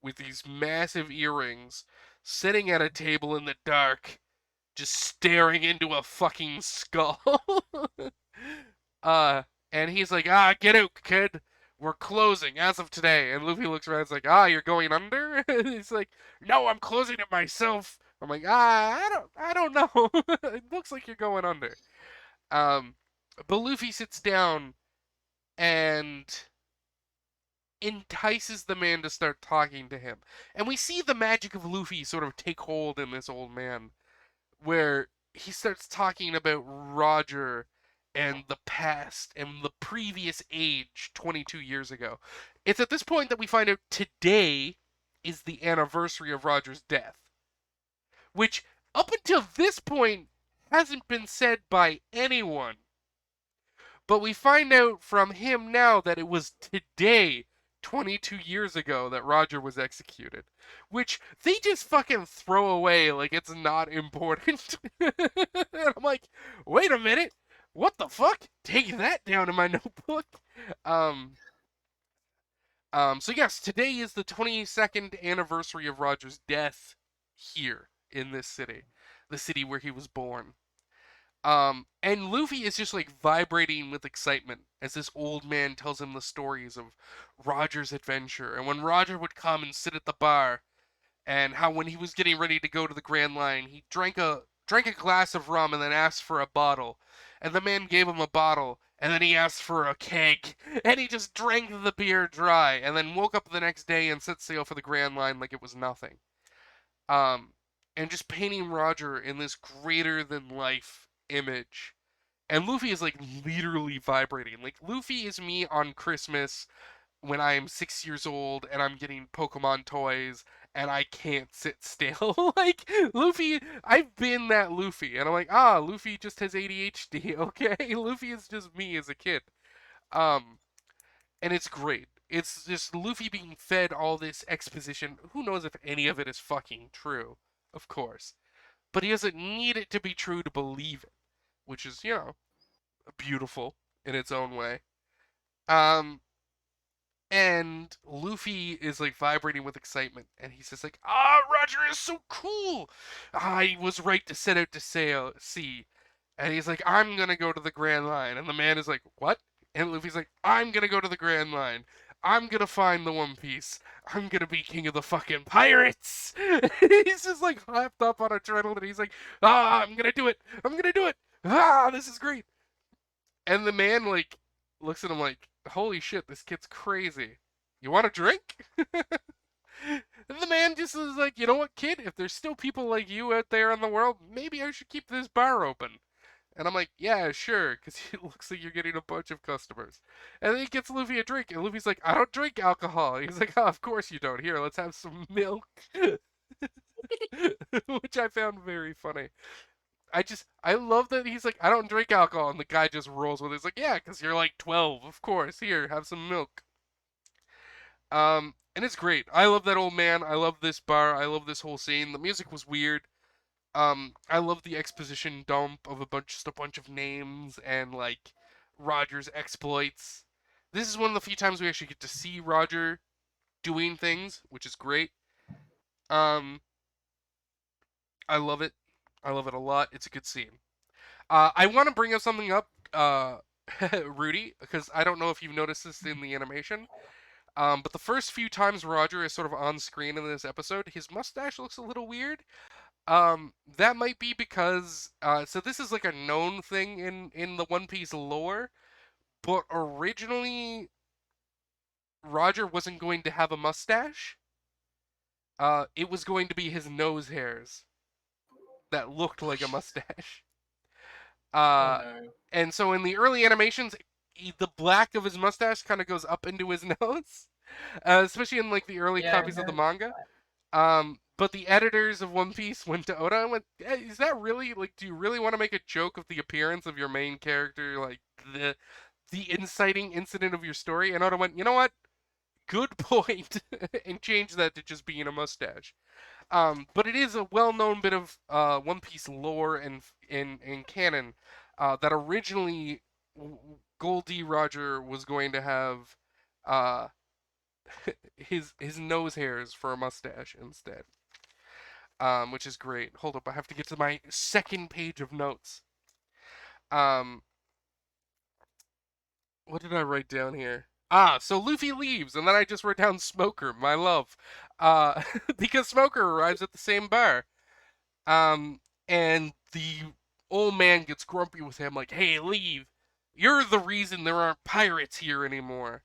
with these massive earrings sitting at a table in the dark, just staring into a fucking skull. And he's like, get out, kid. We're closing as of today. And Luffy looks around and is like, you're going under? And he's like, no, I'm closing it myself. I'm like, I don't know. It looks like you're going under. But Luffy sits down and entices the man to start talking to him. And we see the magic of Luffy sort of take hold in this old man, where he starts talking about Roger and the past and the previous age 22 years ago. It's at this point that we find out today is the anniversary of Roger's death, which up until this point hasn't been said by anyone. But we find out from him now that it was today, 22 years ago, that Roger was executed. Which they just fucking throw away like it's not important. And I'm like, wait a minute. What the fuck? Take that down in my notebook. So yes, today is the 22nd anniversary of Roger's death here in this city. The city where he was born. And Luffy is just like vibrating with excitement as this old man tells him the stories of Roger's adventure, and when Roger would come and sit at the bar, and how when he was getting ready to go to the Grand Line, he drank a glass of rum and then asked for a bottle, and the man gave him a bottle, and then he asked for a keg, and he just drank the beer dry, and then woke up the next day and set sail for the Grand Line like it was nothing. And just painting Roger in this greater than life image. And Luffy is like literally vibrating. Like Luffy is me on Christmas when I'm 6 years old and I'm getting Pokemon toys and I can't sit still. Like Luffy, I've been that Luffy, and I'm like, Luffy just has ADHD. Okay, Luffy is just me as a kid. And it's great. It's just Luffy being fed all this exposition. Who knows if any of it is fucking true? Of course, but he doesn't need it to be true to believe it, which is, beautiful in its own way. And Luffy is like vibrating with excitement, and he says like, Roger is so cool. He was right to set out to sea. And he's like, I'm gonna go to the Grand Line. And the man is like, what? And Luffy's like, I'm gonna go to the Grand Line. I'm gonna find the One Piece. I'm gonna be king of the fucking pirates. He's just like hopped up on adrenaline, and he's like, I'm gonna do it. I'm gonna do it. This is great. And the man like looks at him like, holy shit, this kid's crazy. You want a drink? And the man just is like, you know what, kid? If there's still people like you out there in the world, maybe I should keep this bar open. And I'm like, yeah, sure, because it looks like you're getting a bunch of customers. And then he gets Luffy a drink, and Luffy's like, I don't drink alcohol. He's like, of course you don't. Here, let's have some milk. which I found very funny. I love that he's like, I don't drink alcohol, and the guy just rolls with it. He's like, yeah, because you're like 12, of course. Here, have some milk. And it's great. I love that old man. I love this bar. I love this whole scene. The music was weird. I love the exposition dump of just a bunch of names and like Roger's exploits. This is one of the few times we actually get to see Roger doing things, which is great. Um, I love it. I love it a lot. It's a good scene. I want to bring up something up, Ruty, because I don't know if you've noticed this in the animation. But the first few times Roger is sort of on screen in this episode, his mustache looks a little weird. That might be because so this is like a known thing in the One Piece lore, but originally Roger wasn't going to have a mustache. It was going to be his nose hairs that looked like a mustache. Oh Uh, no. and so in the early animations, the black of his mustache kind of goes up into his nose, especially in like the early Yeah, I copies of the noticed manga. But the editors of One Piece went to Oda and went, hey, "Is that really like? Do you really want to make a joke of the appearance of your main character, like the inciting incident of your story?" And Oda went, "You know what? Good point," and changed that to just being a mustache. But it is a well-known bit of One Piece lore and canon that originally Goldie Roger was going to have uh, his nose hairs for a mustache instead, which is great. Hold up, I have to get to my second page of notes. Um, what did I write down here? So Luffy leaves, and then I just wrote down Smoker, my love, because Smoker arrives at the same bar. Um, and the old man gets grumpy with him, like, "Hey, leave! You're the reason there aren't pirates here anymore."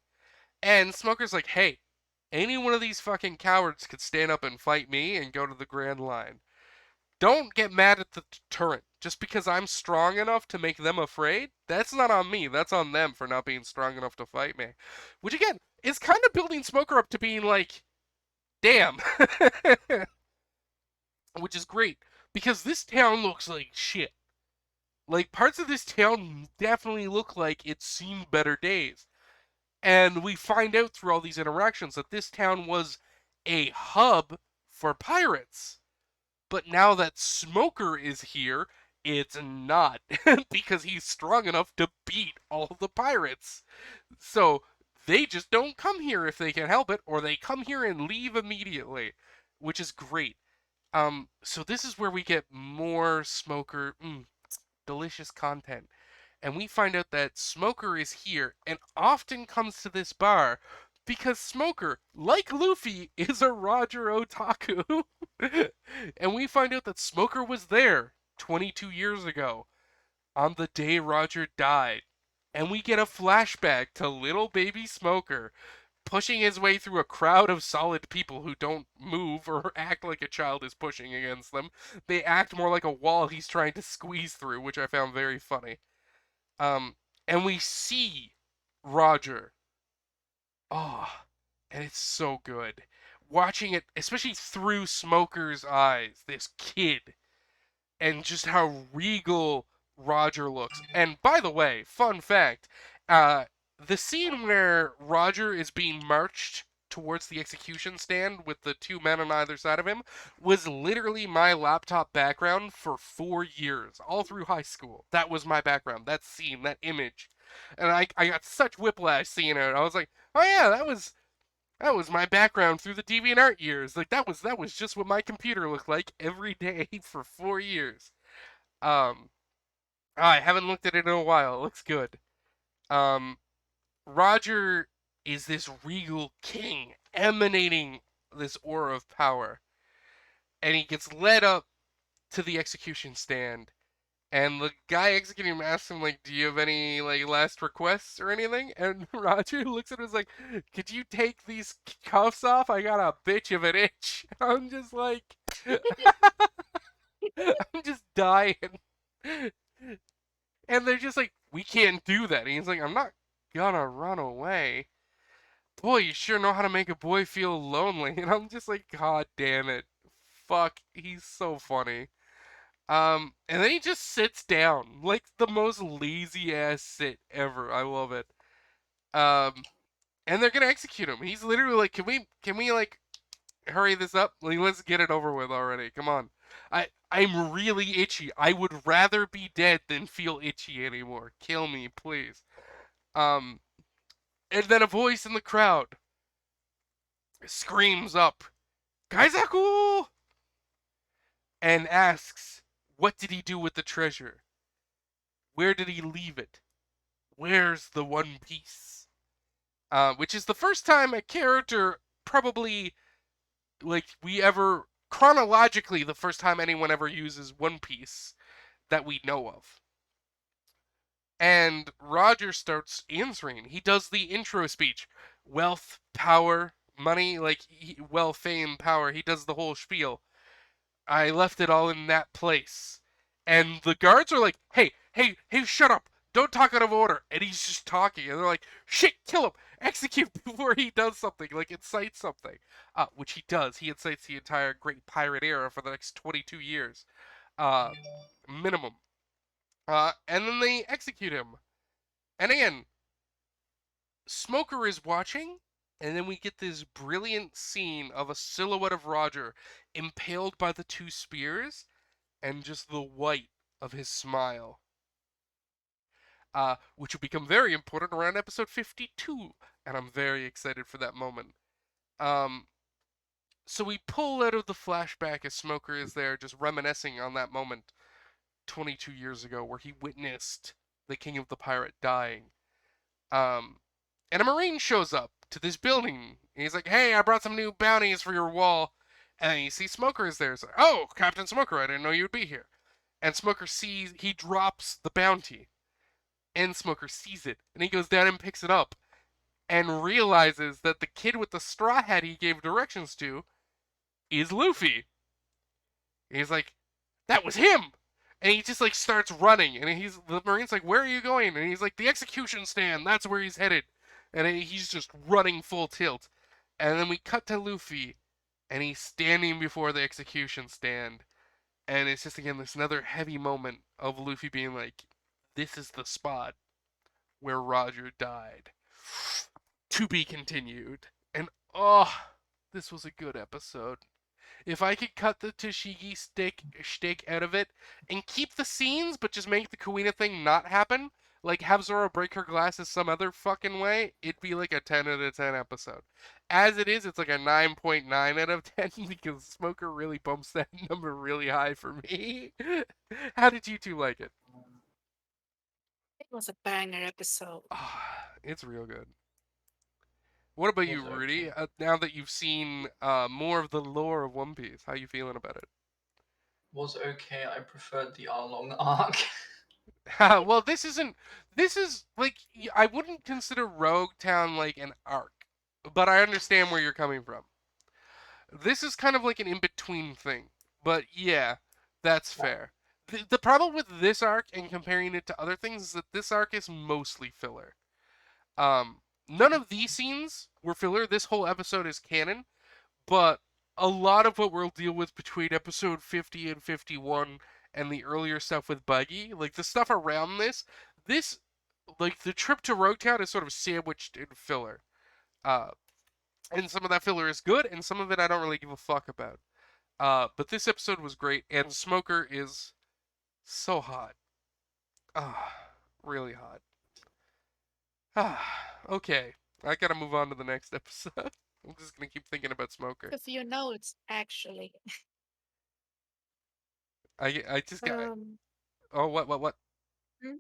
And Smoker's like, "Hey, any one of these fucking cowards could stand up and fight me and go to the Grand Line. Don't get mad at the deterrent. Just because I'm strong enough to make them afraid, that's not on me. That's on them for not being strong enough to fight me." Which again is kind of building Smoker up to being like, damn, which is great because this town looks like shit. Like parts of this town definitely look like it's seen better days. And we find out through all these interactions that this town was a hub for pirates. But now that Smoker is here, it's not because he's strong enough to beat all the pirates. So they just don't come here if they can help it, or they come here and leave immediately, which is great. So this is where we get more Smoker, delicious content. And we find out that Smoker is here and often comes to this bar because Smoker, like Luffy, is a Roger otaku. And we find out that Smoker was there 22 years ago on the day Roger died. And we get a flashback to little baby Smoker pushing his way through a crowd of solid people who don't move or act like a child is pushing against them. They act more like a wall he's trying to squeeze through, which I found very funny. Um, and we see Roger. Oh, and it's so good. Watching it, especially through Smoker's eyes, this kid, and just how regal Roger looks. And by the way, fun fact, uh, the scene where Roger is being marched towards the execution stand with the two men on either side of him was literally my laptop background for 4 years, all through high school. That was my background, that scene, that image. And I got such whiplash seeing it. I was like, oh yeah, that was my background through the DeviantArt years. Like that was just what my computer looked like every day for 4 years. Um, I haven't looked at it in a while. It looks good. Um, Roger is this regal king emanating this aura of power, and he gets led up to the execution stand. And the guy executing him asks him, like, "Do you have any like last requests or anything?" And Roger looks at him and is like, "Could you take these cuffs off? I got a bitch of an itch." I'm just like, I'm just dying. And they're just like, "We can't do that." And he's like, "I'm not gonna run away." Boy, you sure know how to make a boy feel lonely. And I'm just like, God damn it. fuck. He's so funny. And then he just sits down, like the most lazy ass sit ever. I love it. And they're gonna execute him. He's literally like, can we like hurry this up? Like, let's get it over with already. Come on. I'm really itchy. I would rather be dead than feel itchy anymore. Kill me, please. Um, and then a voice in the crowd screams up, Kaizaku! And asks, what did he do with the treasure? Where did he leave it? Where's the One Piece? Which is the first time a character probably, like, we ever, chronologically, the first time anyone ever uses One Piece that we know of. And Roger starts answering. He does the intro speech. Wealth, power, money, like, wealth, fame, power. He does the whole spiel. I left it all in that place. And the guards are like, hey, shut up. Don't talk out of order. And he's just talking. And they're like, shit, kill him. Execute before he does something. Like, incite something. Which he does. He incites the entire Great Pirate era for the next 22 years. Minimum. And then they execute him. And again, Smoker is watching. And then we get this brilliant scene of a silhouette of Roger impaled by the two spears and just the white of his smile. Which will become very important around episode 52, and I'm very excited for that moment. So we pull out of the flashback as Smoker is there just reminiscing on that moment 22 years ago where he witnessed the King of the Pirate dying. And a Marine shows up to this building. And he's like, hey, I brought some new bounties for your wall. And you see Smoker is there. It's like, oh, Captain Smoker, I didn't know you'd be here. And Smoker sees, he drops the bounty. And Smoker sees it. And he goes down and picks it up. And realizes that the kid with the straw hat he gave directions to is Luffy. And he's like, that was him! And he just like starts running. And the Marine's like, where are you going? And he's like, the execution stand, that's where he's headed. And he's just running full tilt. And then we cut to Luffy. And he's standing before the execution stand. And it's just, again, this another heavy moment of Luffy being like, this is the spot where Roger died. To be continued. And, oh, this was a good episode. If I could cut the Tashigi shtick out of it and keep the scenes, but just make the Kuina thing not happen, like have Zoro break her glasses some other fucking way, it'd be like a 10 out of 10 episode. As it is, it's like a 9.9 out of 10 because Smoker really bumps that number really high for me. How did you two like it? It was a banger episode. It's real good. What about you, Also, Rudy? Now that you've seen more of the lore of One Piece, how you feeling about it? was okay. I preferred the Arlong arc. Well, this isn't. This is like I wouldn't consider Roguetown like an arc, but I understand where you're coming from. This is kind of like an in-between thing, but yeah, that's fair. The problem with this arc and comparing it to other things is that this arc is mostly filler. None of these scenes were filler. This whole episode is canon, but a lot of what we'll deal with between episode 50 and 51 and the earlier stuff with Buggy, like the stuff around this, like the trip to Roguetown is sort of sandwiched in filler. And some of that filler is good, and some of it I don't really give a fuck about. But this episode was great, and Smoker is so hot. Really hot. Okay, I gotta move on to the next episode. I'm just gonna keep thinking about Smoker. A few notes, actually. I just got. Um, Oh, what? Hmm?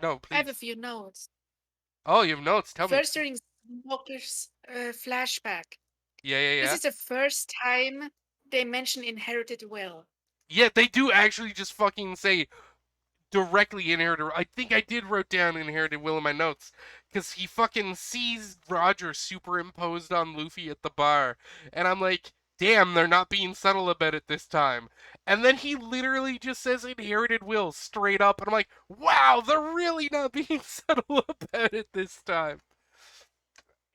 No, I have a please. few notes. Oh, you have notes. Tell me. First, during Smoker's flashback, Yeah. this is the first time they mention inherited will. Yeah, they do actually just fucking say directly inherited. I think I did wrote down inherited will in my notes because he fucking sees Roger superimposed on Luffy at the bar, and I'm like, damn, they're not being subtle about it this time. And then he literally just says inherited will straight up, and I'm like, wow, they're really not being subtle about it this time.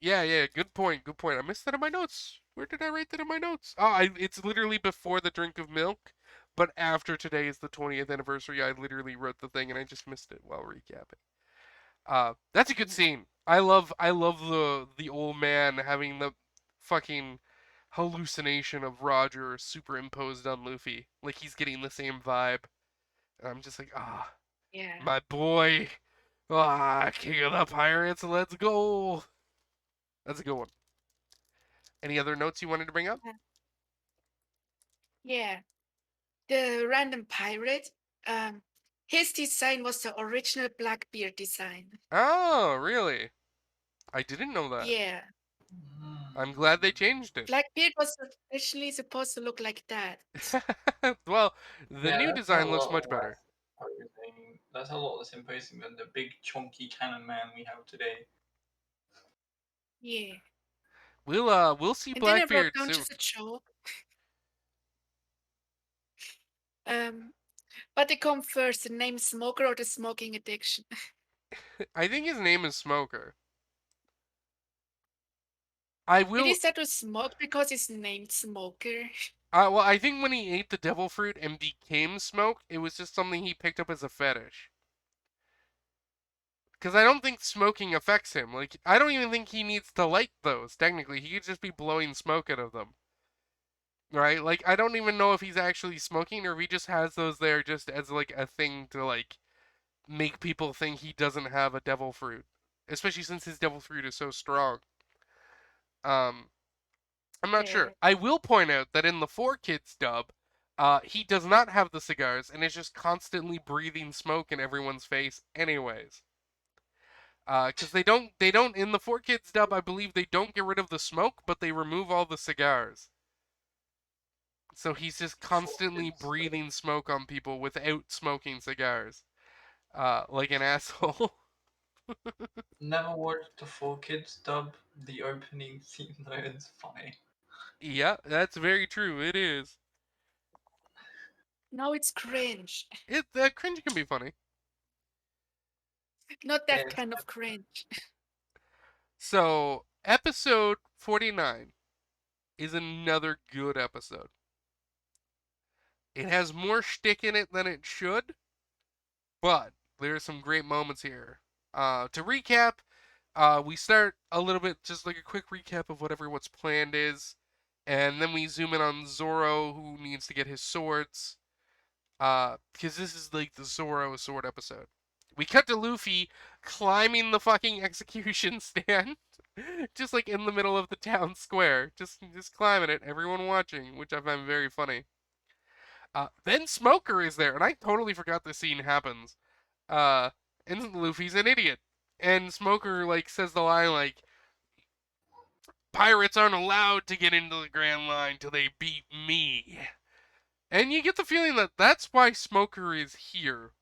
Yeah, good point. I missed that in my notes. Where did I write that in my notes? Oh, it's literally before the drink of milk, but after today is the 20th anniversary. I literally wrote the thing and I just missed it while recapping. That's a good scene. I love the old man having the fucking hallucination of Roger superimposed on Luffy. Like he's getting the same vibe. And I'm just like, Yeah. my boy. King of the pirates, let's go. That's a good one. Any other notes you wanted to bring up? Yeah. The random pirate, um, his design was the original Blackbeard design. Oh, really? I didn't know that. Yeah. I'm glad they changed it. Blackbeard was originally supposed to look like that. Well, the Yeah, new that's a design looks lot much less better. imposing. That's a lot less imposing than the big chunky cannon man we have today. Yeah. We'll see And then I wrote Blackbeard down soon. just a joke. But they come first, the name Smoker or the smoking addiction. I think his name is Smoker. I Did he will. start to smoke because he's named Smoker? Well, I think when he ate the devil fruit and became Smoke, it was just something he picked up as a fetish. Because I don't think smoking affects him. Like, I don't even think he needs to light those, technically. He could just be blowing smoke out of them. Right? Like, I don't even know if he's actually smoking or if he just has those there just as, like, a thing to, like, make people think he doesn't have a devil fruit. Especially since his devil fruit is so strong. Um, I'm not sure. Yeah. I will point out that in the 4 Kids dub, he does not have the cigars and is just constantly breathing smoke in everyone's face anyways. Because they don't in the 4 Kids dub, I believe they don't get rid of the smoke, but they remove all the cigars. So he's just constantly breathing smoke on people without smoking cigars, like an asshole. Never watched the 4 Kids dub. The opening scene though is funny. Yeah, that's very true. It is. No, it's cringe. That cringe can be funny. Not that It's kind of cringe. So episode 49 is another good episode. It has more shtick in it than it should, but there are some great moments here. To recap, we start a little bit, just like a quick recap of what everyone's planned is, and then we zoom in on Zoro, who needs to get his swords, because this is like the Zoro sword episode. We cut to Luffy climbing the fucking execution stand, just like in the middle of the town square, just climbing it, everyone watching, which I find very funny. Then Smoker is there, and I totally forgot this scene happens. Uh, and Luffy's an idiot, and Smoker like says the line like, "Pirates aren't allowed to get into the Grand Line till they beat me," and you get the feeling that that's why Smoker is here.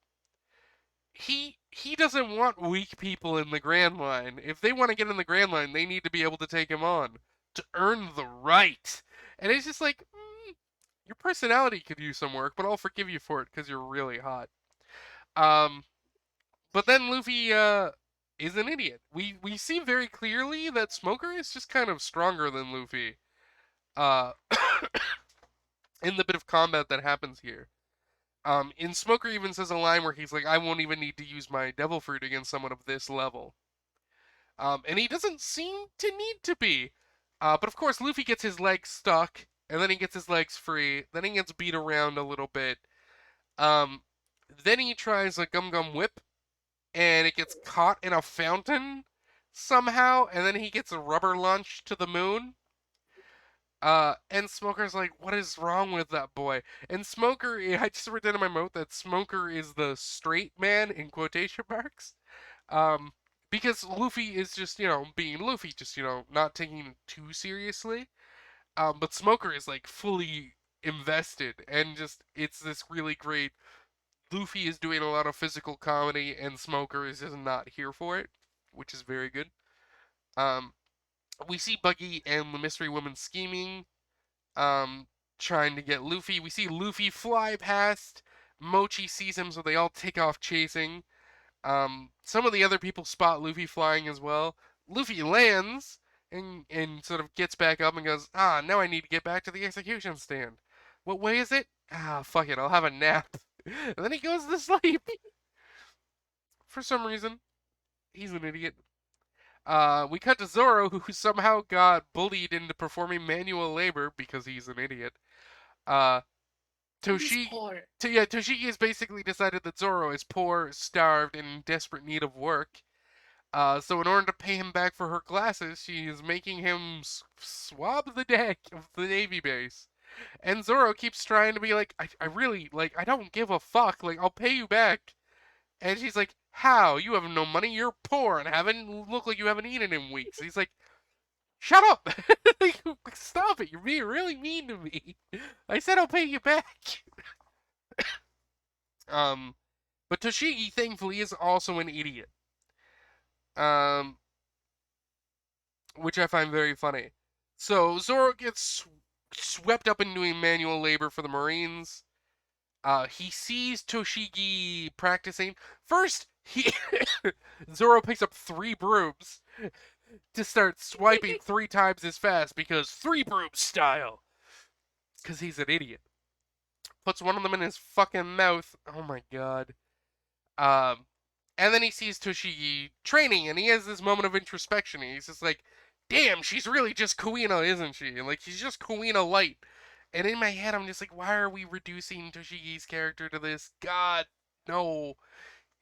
He doesn't want weak people in the Grand Line. If they want to get in the Grand Line, they need to be able to take him on to earn the right. And it's just like, your personality could use some work, but I'll forgive you for it because you're really hot. Um, but then Luffy is an idiot. We see very clearly that Smoker is just kind of stronger than Luffy. Uh, in the bit of combat that happens here. In Smoker even says a line where he's like, "I won't even need to use my devil fruit against someone of this level." And he doesn't seem to need to be. But of course, Luffy gets his legs stuck, and then he gets his legs free. Then he gets beat around a little bit. Um, then he tries a Gum Gum Whip, and it gets caught in a fountain somehow, and then he gets a rubber launch to the moon. And Smoker's like, "What is wrong with that boy?" And Smoker, I just wrote down in my note that Smoker is the straight man in quotation marks. Um, because Luffy is just, being Luffy, just, not taking it too seriously. But Smoker is like fully invested, and just, it's this really great. Luffy is doing a lot of physical comedy, and Smoker is just not here for it, which is very good. Um, we see Buggy and the Mystery Woman scheming, um, trying to get Luffy. We see Luffy fly past. Mochi sees him, so they all take off chasing. Some of the other people spot Luffy flying as well. Luffy lands and sort of gets back up and goes, now I need to get back to the execution stand. What way is it? Fuck it, I'll have a nap. And then he goes to sleep. For some reason, he's an idiot. We cut to Zoro, who somehow got bullied into performing manual labor because he's an idiot. He's Toshigi, poor. Toshigi has basically decided that Zoro is poor, starved, and in desperate need of work. So in order to pay him back for her glasses, she is making him swab the deck of the Navy base. And Zoro keeps trying to be like, I really, like, I don't give a fuck. Like, I'll pay you back. And she's like, how? You have no money, you're poor, and haven't look like you haven't eaten in weeks. He's like, shut up! Like, stop it, you're being really mean to me. I said I'll pay you back. But Toshigi, thankfully, is also an idiot. Which I find very funny. So Zoro gets swept up in doing manual labor for the Marines. He sees Toshigi practicing. First, Zoro picks up 3 brooms to start swiping 3 times as fast because 3 broom style. Because he's an idiot. Puts one of them in his fucking mouth. Oh my god. And then he sees Toshigi training, and he has this moment of introspection. And he's just like, damn, she's really just Kuina, isn't she? And like, she's just Kuina light. And in my head, I'm just like, why are we reducing Toshigi's character to this? God, no.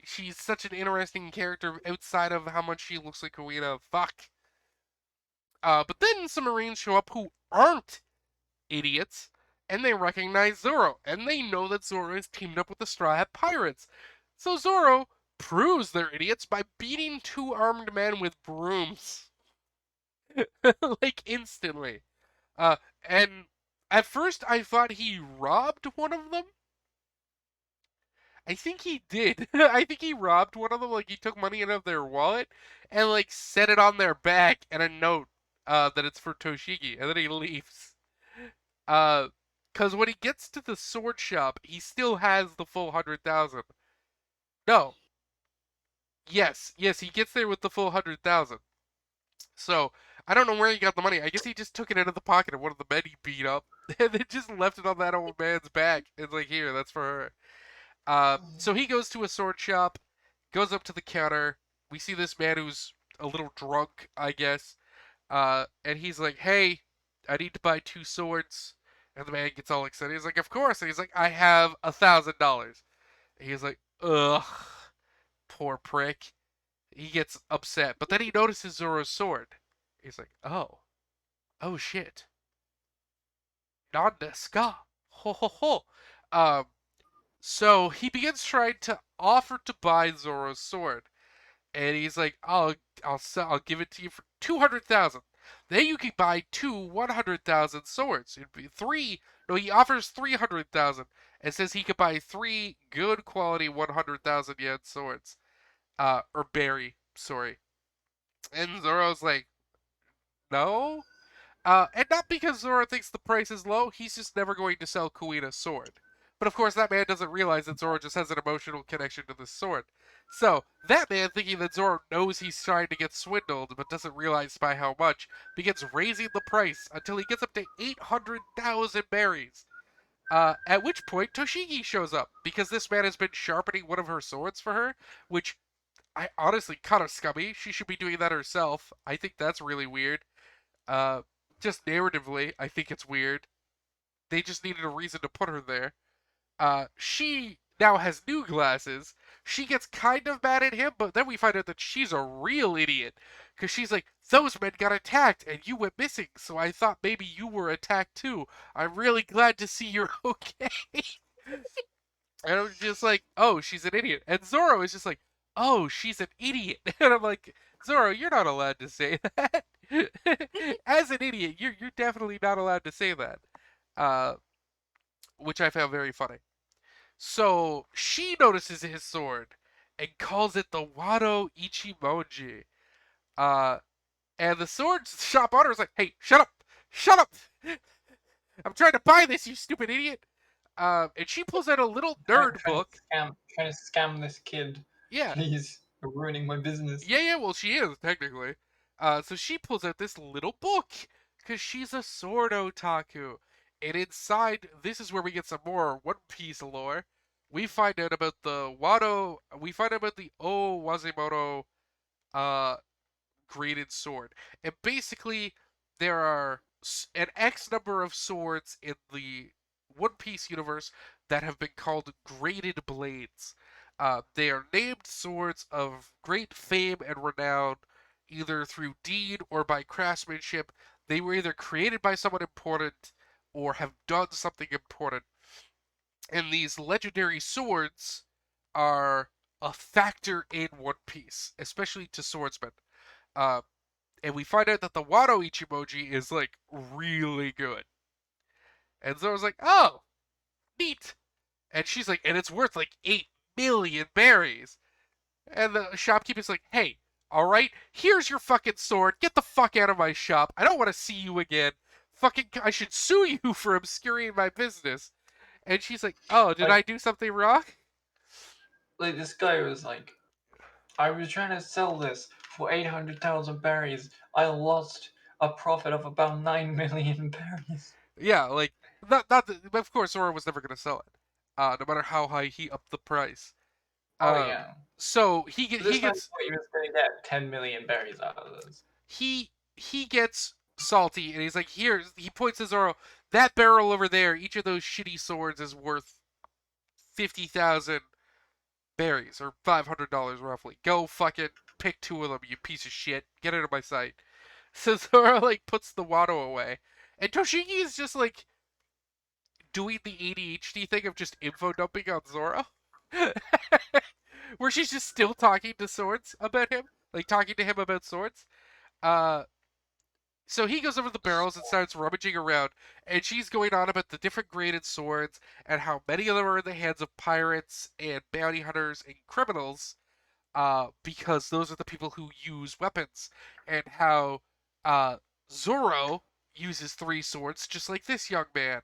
She's such an interesting character outside of how much she looks like Kuina. Fuck. But then some Marines show up who aren't idiots, and they recognize Zoro, and they know that Zoro is teamed up with the Straw Hat Pirates. So Zoro proves they're idiots by beating 2 armed men with brooms. Like, instantly. And at first I thought he robbed one of them. I think he did. I think he robbed one of them, like he took money out of their wallet and like set it on their back and a note that it's for Toshigi, and then he leaves. Cause when he gets to the sword shop, he still has the full 100,000. No. Yes, he gets there with the full 100,000. So I don't know where he got the money. I guess he just took it out of the pocket of one of the men he beat up, and then just left it on that old man's back. It's like, here, that's for her. So he goes to a sword shop, goes up to the counter. We see this man who's a little drunk, I guess. And he's like, hey, I need to buy 2 swords. And the man gets all excited. He's like, of course. And he's like, I have $1,000. He's like, ugh, poor prick. He gets upset. But then he notices Zoro's sword. He's like, oh shit. Non desu ka. Ho ho ho. So he trying to offer to buy Zoro's sword, and he's like, I'll give it to you for 200,000. Then you can buy 2 100,000 swords. It'd be 3. No, he offers 300,000 and says he could buy 3 good quality 100,000 yen swords. Or berry, sorry. And Zoro's like, no. And not because Zoro thinks the price is low, he's just never going to sell Kuina's sword. But of course, that man doesn't realize that Zoro just has an emotional connection to this sword. So, that man, thinking that Zoro knows he's trying to get swindled, but doesn't realize by how much, begins raising the price until he gets up to 800,000 berries. At which point, Toshigi shows up, because this man has been sharpening one of her swords for her, which I honestly kind of scummy. She should be doing that herself. I think that's really weird. Just narratively, I think it's weird. They just needed a reason to put her there. She now has new glasses. She gets kind of mad at him, but then we find out that she's a real idiot. Because she's like, those men got attacked and you went missing, so I thought maybe you were attacked too. I'm really glad to see you're okay. And I'm just like, oh, she's an idiot. And Zoro is just like, oh, she's an idiot. And I'm like, Zoro, you're not allowed to say that. As an idiot, you're definitely not allowed to say that. Which I found very funny. So she notices his sword and calls it the Wado Ichimonji. And the sword shop owner is like, hey, shut up! Shut up! I'm trying to buy this, you stupid idiot! And she pulls out a little nerd book. Trying to scam this kid. Yeah. He's ruining my business. Yeah, well, she is, technically. So she pulls out this little book because she's a sword otaku. And inside, this is where we get some more One Piece lore. We find out about the Wado. We find out about the O Wazimoto uh, graded sword. And basically, there are an X number of swords in the One Piece universe that have been called graded blades. They are named swords of great fame and renown, either through deed or by craftsmanship. They were either created by someone important or have done something important. And these legendary swords are a factor in One Piece, especially to swordsmen. Uh, and we find out that the Wado Ichimoji is like really good. And Zoro's like, oh, neat. And she's like, and it's worth like 8 million berries. And the shopkeeper's like, hey, all right, here's your fucking sword. Get the fuck out of my shop. I don't want to see you again. Fucking, I should sue you for obscuring my business. And she's like, oh, did Like- I do something wrong? Like this guy was like, I was trying to sell this for 800,000 berries. I lost a profit of about 9 million berries. Yeah, like, not the, of course, Zoro was never going to sell it. No matter how high he upped the price. Oh Um, yeah. So he But he this man gets thought he was going to get 10 million berries out of this. he gets salty and he's like, here, he points to Zoro, that barrel over there, each of those shitty swords is worth 50,000 berries or $500 roughly. Go fucking pick two of them, you piece of shit. Get out of my sight. So Zoro like puts the Wado away, and Toshiki is just like doing the ADHD thing of just info dumping on Zoro. Where she's just still talking to swords about him, like talking to him about swords. Uh, so he goes over the barrels and starts rummaging around, and she's going on about the different graded swords and how many of them are in the hands of pirates and bounty hunters and criminals, because those are the people who use weapons, and how uh, Zoro uses three swords just like this young man,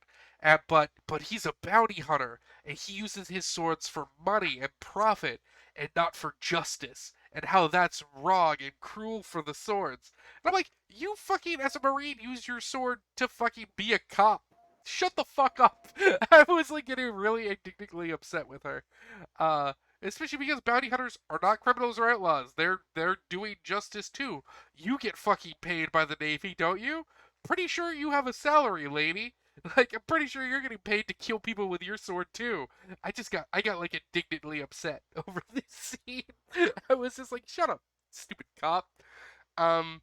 but he's a bounty hunter and he uses his swords for money and profit and not for justice, and how that's wrong and cruel for the swords. And I'm like, you fucking as a marine use your sword to fucking be a cop. Shut the fuck up. I was like getting really indignantly upset with her. Uh, Especially because bounty hunters are not criminals or outlaws. They're doing justice too. You get fucking paid by the Navy, don't you? Pretty sure you have a salary, lady. Like, I'm pretty sure you're getting paid to kill people with your sword too. I got like indignantly upset over this scene. I was just like, shut up, stupid cop. Um,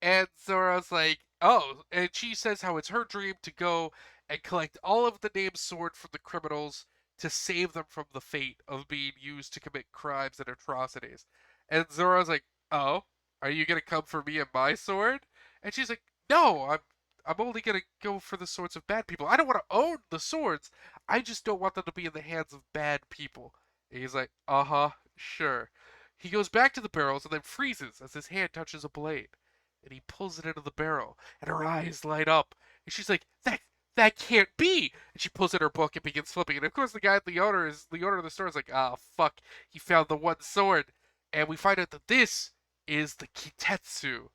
and Zora's like, oh, and she says how it's her dream to go and collect all of the named sword from the criminals to save them from the fate of being used to commit crimes and atrocities. And Zora's like, oh, are you gonna come for me and my sword? And she's like, no, I'm only gonna go for the swords of bad people. I don't want to own the swords. I just don't want them to be in the hands of bad people. And he's like, uh-huh, sure. He goes back to the barrels and then freezes as his hand touches a blade, and he pulls it out of the barrel, and her eyes light up, and she's like, that can't be. And she pulls out her book and begins flipping. And of course, the owner of the store is like, ah, fuck, he found the one sword. And we find out that this is the Kitetsu,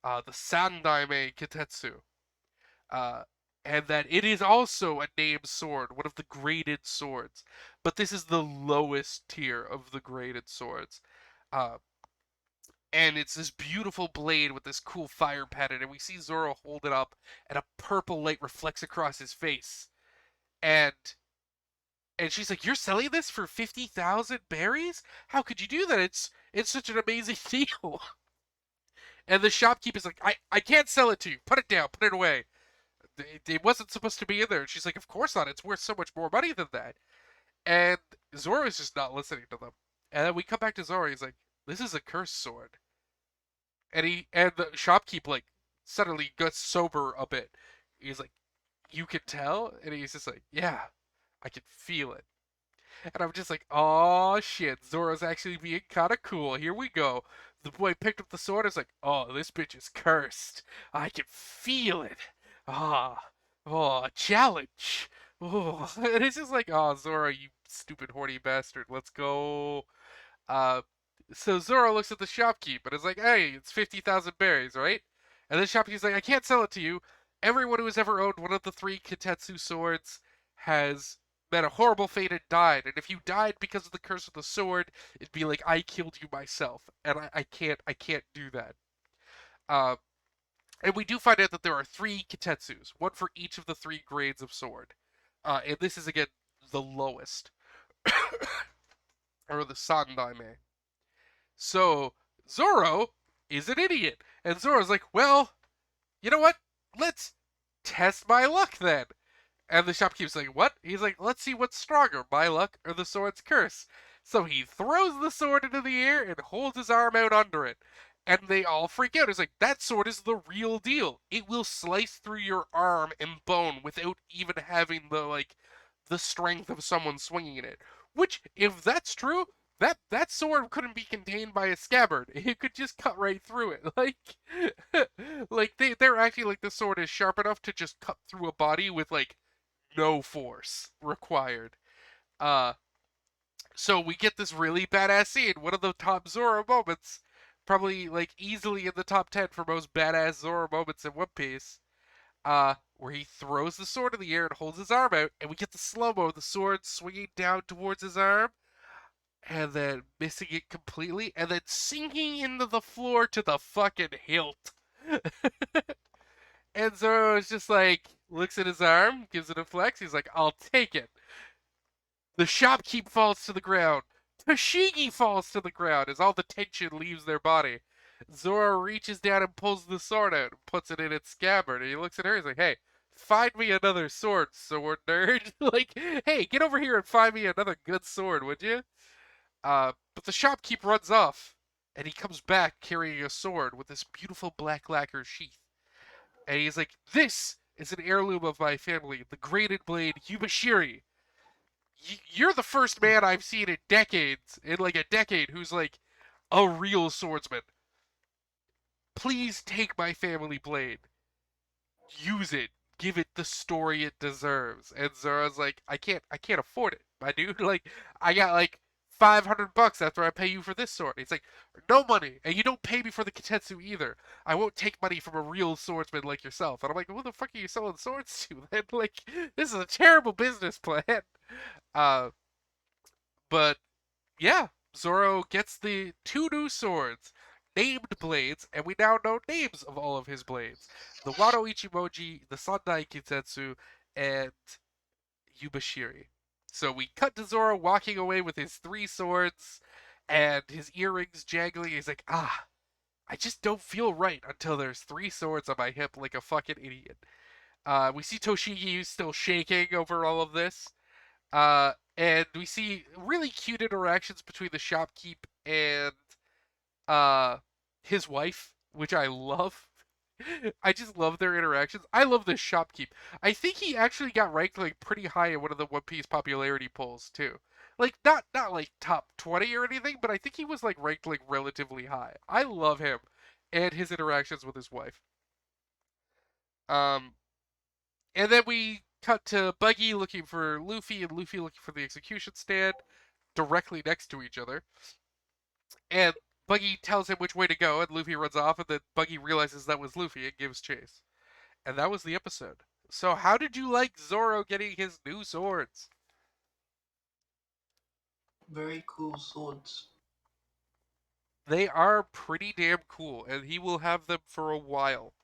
the Sandaime Kitetsu, uh, and that it is also a named sword, one of the graded swords. But this is the lowest tier of the graded swords. Uh, and it's this beautiful blade with this cool fire pattern, and we see Zoro hold it up, and a purple light reflects across his face, and she's like, "You're selling this for 50,000 berries? How could you do that? It's such an amazing deal." And the shopkeeper's like, "I can't sell it to you. Put it down. Put it away. It wasn't supposed to be in there." And she's like, "Of course not. It's worth so much more money than that." And Zoro is just not listening to them. And then we come back to Zoro. He's like, "This is a cursed sword." And the shopkeep like suddenly gets sober a bit. He's like, "You can tell?" And he's just like, "Yeah, I can feel it." And I'm just like, "Oh shit, Zoro's actually being kind of cool. Here we go." The boy picked up the sword. And is like, "Oh, this bitch is cursed. I can feel it. Ah, oh, a challenge. Oh," and it's just like, "Oh, Zoro, you stupid horny bastard. Let's go." Uh, So Zoro looks at the shopkeep and is like, "Hey, it's 50,000 berries, right?" And the shopkeep's like, "I can't sell it to you. Everyone who has ever owned one of the three Kitetsu swords has met a horrible fate and died. And if you died because of the curse of the sword, it'd be like I killed you myself, and I can't do that." Uh, and we do find out that there are three Kitetsus, one for each of the three grades of sword. And this is again the lowest, or the Sandaime. So Zoro is an idiot. And Zoro's like, "Well, you know what? Let's test my luck then." And the shopkeeper's like, "What?" He's like, "Let's see what's stronger, my luck or the sword's curse." So he throws the sword into the air and holds his arm out under it. And they all freak out. He's like, "That sword is the real deal. It will slice through your arm and bone without even having the strength of someone swinging it." Which, if that's true, that sword couldn't be contained by a scabbard. It could just cut right through it. They're acting like the sword is sharp enough to just cut through a body with no force required. Uh, so we get this really badass scene, one of the top Zoro moments, probably easily in the top 10 for most badass Zoro moments in One Piece. Where he throws the sword in the air and holds his arm out, and we get the slow mo, the sword swinging down towards his arm, and then missing it completely, and then sinking into the floor to the fucking hilt. And Zoro is just looks at his arm, gives it a flex. He's like, "I'll take it." The shopkeep falls to the ground. Toshigi falls to the ground as all the tension leaves their body. Zoro reaches down and pulls the sword out and puts it in its scabbard. And he looks at her. He's like, "Hey, find me another sword, sword nerd." Hey, get over here and find me another good sword, would you? But the shopkeep runs off, and he comes back carrying a sword with this beautiful black lacquer sheath. And he's like, "This is an heirloom of my family, the graded blade Yubashiri. You're the first man I've seen in decades, in a decade, who's a real swordsman. Please take my family blade. Use it. Give it the story it deserves." And Zoro's like, I can't afford it, my dude. I got $500 after I pay you for this sword." He's like, "No money, and you don't pay me for the Kitetsu either. I won't take money from a real swordsman like yourself." And I'm like, "Who the fuck are you selling swords to then?" This is a terrible business plan. Uh, but yeah, Zoro gets the two new swords, named blades, and we now know names of all of his blades: the Wado Ichimoji, the Sandai Kitetsu, and Yubashiri. So we cut to Zoro walking away with his three swords and his earrings jangling. He's like, I just don't feel right until there's three swords on my hip like a fucking idiot. We see Toshigi still shaking over all of this. And we see really cute interactions between the shopkeep and uh, his wife, which I love. I just love their interactions. I love this shopkeep. I think he actually got ranked pretty high in one of the One Piece popularity polls too. Not top 20 or anything, but I think he was ranked relatively high. I love him and his interactions with his wife. Um and then we cut to Buggy looking for Luffy and Luffy looking for the execution stand directly next to each other. And Buggy tells him which way to go, and Luffy runs off, and then Buggy realizes that was Luffy and gives chase. And that was the episode. So how did you like Zoro getting his new swords? Very cool swords. They are pretty damn cool, and he will have them for a while.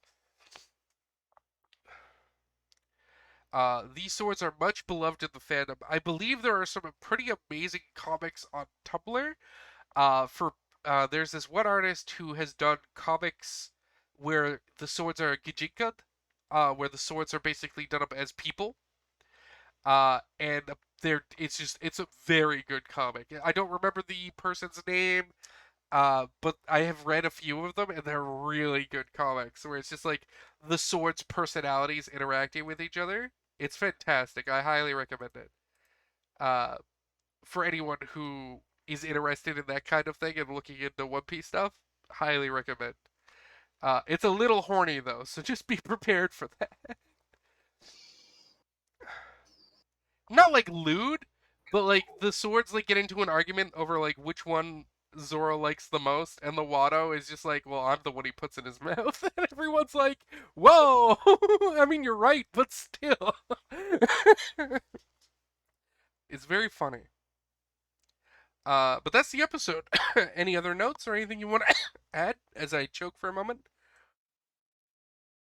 These swords are much beloved in the fandom. I believe there are some pretty amazing comics on Tumblr. There's this one artist who has done comics where the swords are gijinkan, where the swords are basically done up as people. And it's a very good comic. I don't remember the person's name, but I have read a few of them, and they're really good comics where it's just the swords' personalities interacting with each other. It's fantastic. I highly recommend it. Uh, for anyone who is interested in that kind of thing and looking into One Piece stuff, highly recommend. It's a little horny though, so just be prepared for that. Not lewd, but the swords get into an argument over which one Zoro likes the most, and the Watto is just like, well, I'm the one he puts in his mouth, and everyone's like, whoa! I mean, you're right, but still. It's very funny. But that's the episode. Any other notes or anything you want to add as I choke for a moment?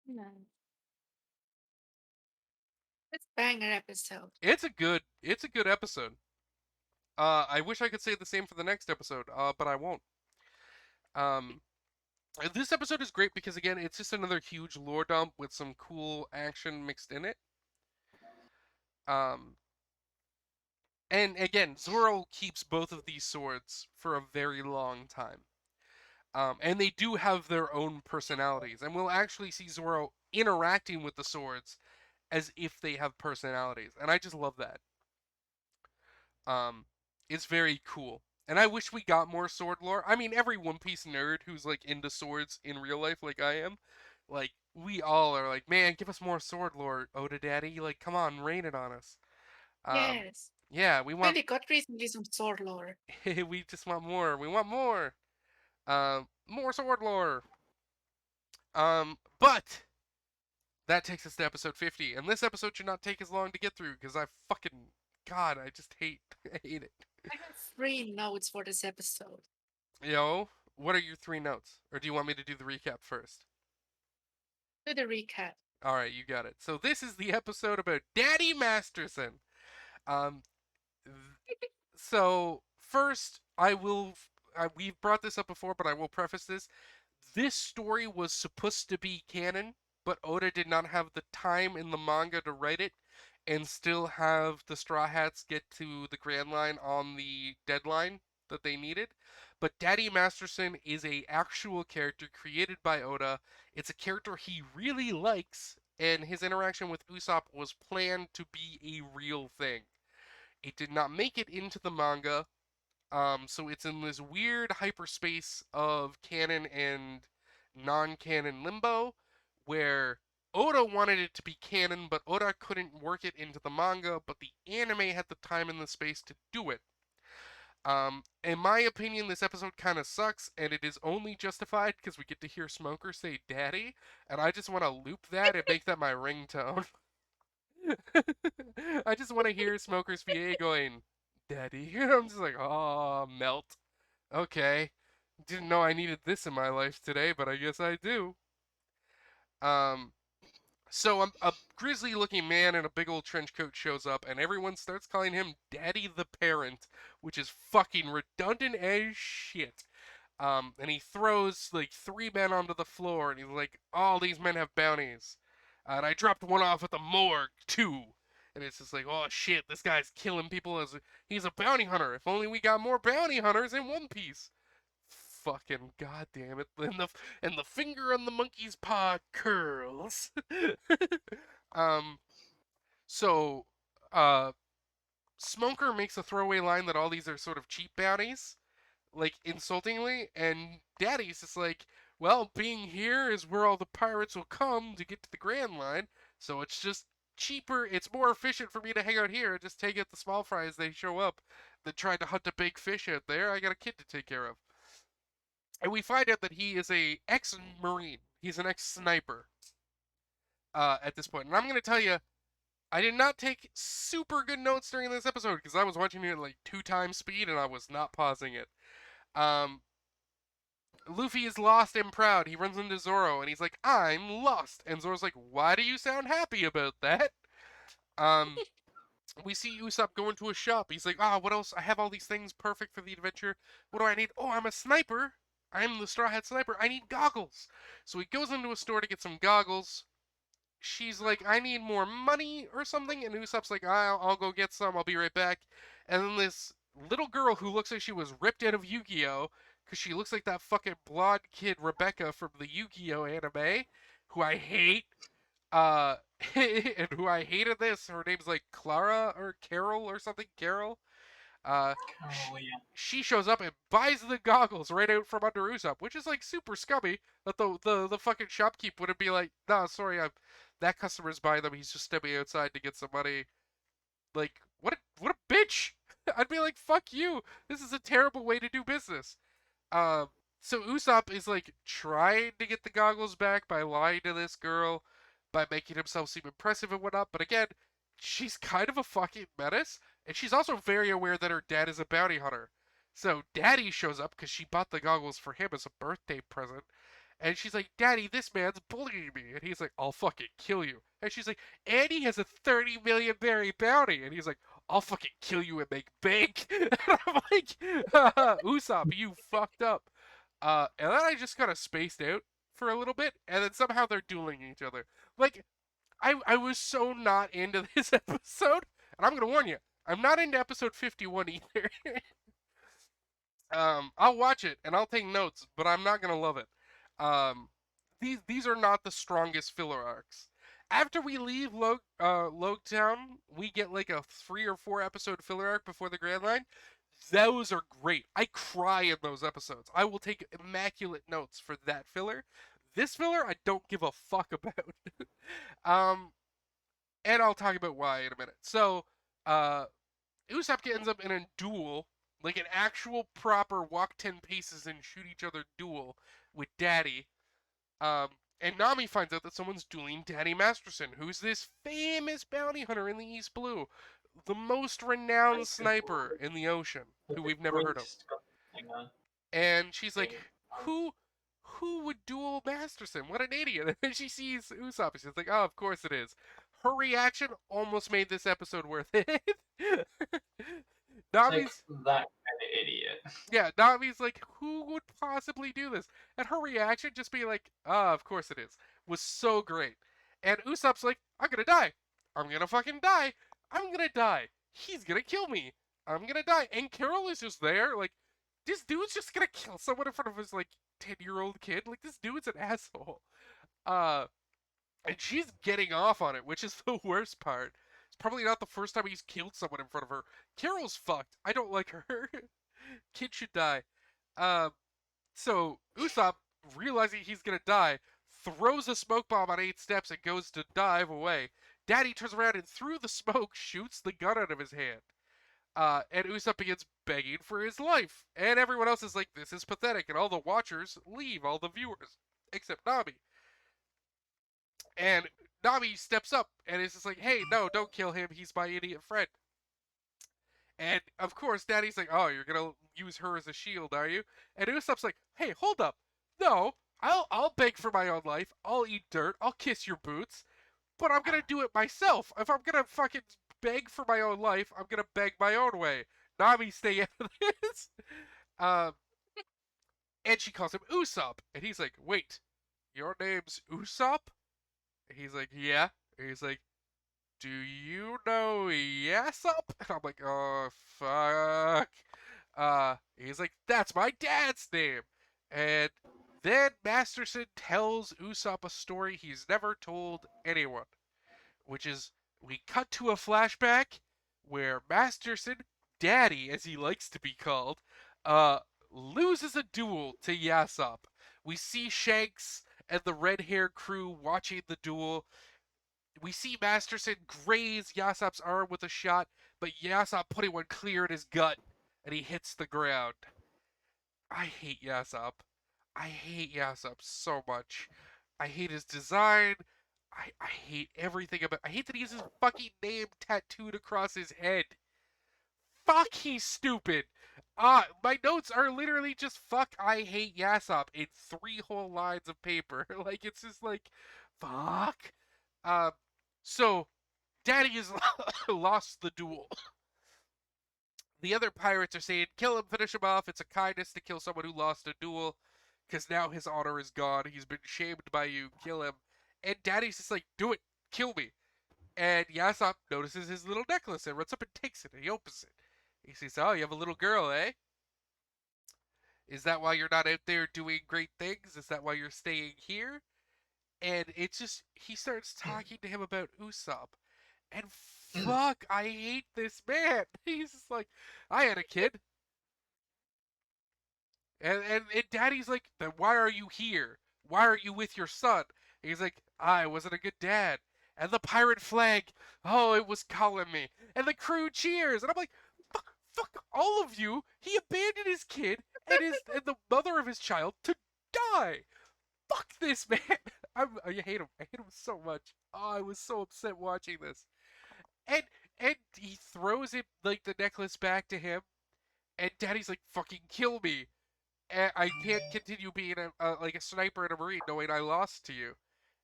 No. It's banger episode. It's a good episode. I wish I could say the same for the next episode, but I won't. Um, this episode is great because again, it's just another huge lore dump with some cool action mixed in it. Um, and again, Zoro keeps both of these swords for a very long time. And they do have their own personalities, and we'll actually see Zoro interacting with the swords as if they have personalities, and I just love that. Um, it's very cool. And I wish we got more sword lore. I mean, every One Piece nerd who's like into swords in real life, like I am, like we all are like, man, give us more sword lore, Oda Daddy. Like, come on, rain it on us. Yes. Yeah, we want. Really got recently some sword lore. We just want more. We want more. More sword lore. But that takes us to episode 50, and this episode should not take as long to get through because I fucking God, I just hate I hate it. I have 3 notes for this episode. Yo, what are your 3 notes? Or do you want me to do the recap first? Do the recap. All right, you got it. So this is the episode about Daddy Masterson. Um, so first, we've brought this up before, but I will preface this. This story was supposed to be canon, but Oda did not have the time in the manga to write it, and still have the Straw Hats get to the Grand Line on the deadline that they needed. But Daddy Masterson is a actual character created by Oda. It's a character he really likes, and his interaction with Usopp was planned to be a real thing. It did not make it into the manga, so it's in this weird hyperspace of canon and non-canon limbo, where Oda wanted it to be canon, but Oda couldn't work it into the manga, but the anime had the time and the space to do it. In my opinion, this episode kind of sucks, and it is only justified because we get to hear Smoker say "Daddy," and I just want to loop that and make that my ringtone. I just want to hear Smoker's PA going, "Daddy." I'm just like, oh, melt. Okay. Didn't know I needed this in my life today, but I guess I do. Um, so a grizzly-looking man in a big old trench coat shows up, and everyone starts calling him Daddy the Parent, which is fucking redundant as shit. And he throws like 3 men onto the floor, and he's like, "All these men have bounties, and I dropped one off at the morgue too." And it's just like, "Oh shit, this guy's killing people he's a bounty hunter. If only we got more bounty hunters in One Piece." Fucking goddamn it! And the finger on the monkey's paw curls. um, so, uh, Smoker makes a throwaway line that all these are sort of cheap bounties, like insultingly, and Daddy's just like, well, being here is where all the pirates will come to get to the Grand Line, so it's just cheaper, it's more efficient for me to hang out here and just take out the small fry as they show up than trying to hunt a big fish out there. I got a kid to take care of. And we find out that he is a ex-Marine. He's an ex-sniper at this point. And I'm going to tell you, I did not take super good notes during this episode because I was watching it at like 2 times speed and I was not pausing it. Luffy is lost and proud. He runs into Zoro and he's like, "I'm lost." And Zoro's like, "Why do you sound happy about that?" We see Usopp go into a shop. He's like, "Ah, what else? I have all these things perfect for the adventure. What do I need? Oh, I'm a sniper. I'm the Straw Hat Sniper. I need goggles." So he goes into a store to get some goggles. She's like, "I need more money or something." And Usopp's like, I'll go get some. I'll be right back." And then this little girl who looks like she was ripped out of Yu-Gi-Oh! Because she looks like that fucking blonde kid Rebecca from the Yu-Gi-Oh! Anime, who I hate. And who I hated this. Her name's like Clara or Carol or something. Carol. Uh, Oh yeah. she shows up and buys the goggles right out from under Usopp, which is like super scummy. That the fucking shopkeep wouldn't be like, "No, sorry, that customer's buying them. He's just stepping outside to get some money." Like, what a bitch! I'd be like, "Fuck you! This is a terrible way to do business." Um, so Usopp is like trying to get the goggles back by lying to this girl, by making himself seem impressive and whatnot. But again, she's kind of a fucking menace, and she's also very aware that her dad is a bounty hunter. So Daddy shows up because she bought the goggles for him as a birthday present. And she's like, Daddy, this man's bullying me. And he's like, I'll fucking kill you. And she's like, Andy has a 30 million berry bounty. And he's like, I'll fucking kill you and make bank. And I'm like, Usopp, you fucked up. And then I just kind of spaced out for a little bit, and then somehow they're dueling each other. Like, I was so not into this episode, and I'm gonna warn you, I'm not into episode 51 either. I'll watch it and I'll take notes, but I'm not gonna love it. Um, these are not the strongest filler arcs. After we leave Loguetown, we get like a 3 or 4 episode filler arc before the Grand Line. Those are great. I cry in those episodes. I will take immaculate notes for that filler. This filler, I don't give a fuck about. um, and I'll talk about why in a minute. So, Usopp ends up in a duel, like an actual proper walk 10 paces and shoot each other duel with Daddy. And Nami finds out that someone's dueling Daddy Masterson, who's this famous bounty hunter in the East Blue, the most renowned sniper in the ocean, who we've never heard of. And she's like, who would duel Masterson? What an idiot. And then she sees Usopp and she's like, oh, of course it is. Her reaction almost made this episode worth it. Nami's like that kind of idiot. Yeah, Nami's like, who would possibly do this? And her reaction, just being like, ah, of course it is, was so great. And Usopp's like, I'm gonna die. I'm gonna fucking die. I'm gonna die. He's gonna kill me. I'm gonna die. And Carol is just there, like, this dude's just gonna kill someone in front of his, like, 10-year-old kid. Like, this dude's an asshole. And she's getting off on it, which is the worst part. It's probably not the first time he's killed someone in front of her. Carol's fucked. I don't like her. Kid should die. Um, so Usopp, realizing he's gonna die, throws a smoke bomb on 8 steps and goes to dive away. Daddy turns around and through the smoke shoots the gun out of his hand. And Usopp begins begging for his life. And everyone else is like, this is pathetic. And all the watchers leave, all the viewers, except Nami. And Nami steps up and is just like, hey, no, don't kill him. He's my idiot friend. And of course, Daddy's like, oh, you're gonna use her as a shield, are you? And Usopp's like, hey, hold up. No, I'll beg for my own life. I'll eat dirt. I'll kiss your boots. But I'm gonna do it myself. If I'm gonna fucking beg for my own life, I'm gonna beg my own way. Nami, stay out of this. Um, and she calls him Usopp. And he's like, wait, your name's Usopp? And he's like, yeah. And he's like, do you know Yasop? And I'm like, oh, fuck. He's like, that's my dad's name. And then Masterson tells Usopp a story he's never told anyone, which is we cut to a flashback where Masterson, Daddy, as he likes to be called, loses a duel to Yasop. We see Shanks and the red-haired crew watching the duel. We see Masterson graze Yasop's arm with a shot, but Yasop putting one clear in his gut, and he hits the ground. I hate Yasop. I hate Yasop so much. I hate his design. I hate everything about. I hate that he has his fucking name tattooed across his head. Fuck, he's stupid. My notes are literally just fuck. I hate Yasop in 3 whole lines of paper. Like it's just like, fuck. So Daddy has lost the duel. The other pirates are saying, kill him, finish him off. It's a kindness to kill someone who lost a duel, because now his honor is gone. He's been shamed by you. Kill him. And Daddy's just like, do it. Kill me. And Yasop notices his little necklace and runs up and takes it, and he opens it. He says, oh, you have a little girl, eh? Is that why you're not out there doing great things? Is that why you're staying here? And it's just, he starts talking to him about Usopp. And fuck, I hate this man. He's just like, I had a kid. And Daddy's like, then why are you here? Why aren't you with your son? And he's like, I wasn't a good dad. And the pirate flag, oh, it was calling me. And the crew cheers. And I'm like, fuck all of you. He abandoned his kid and the mother of his child to die. Fuck this man. I hate him. I hate him so much. Oh, I was so upset watching this. And and he throws it like the necklace back to him, and Daddy's like, "Fucking kill me." And I can't continue being like a sniper and a marine knowing I lost to you.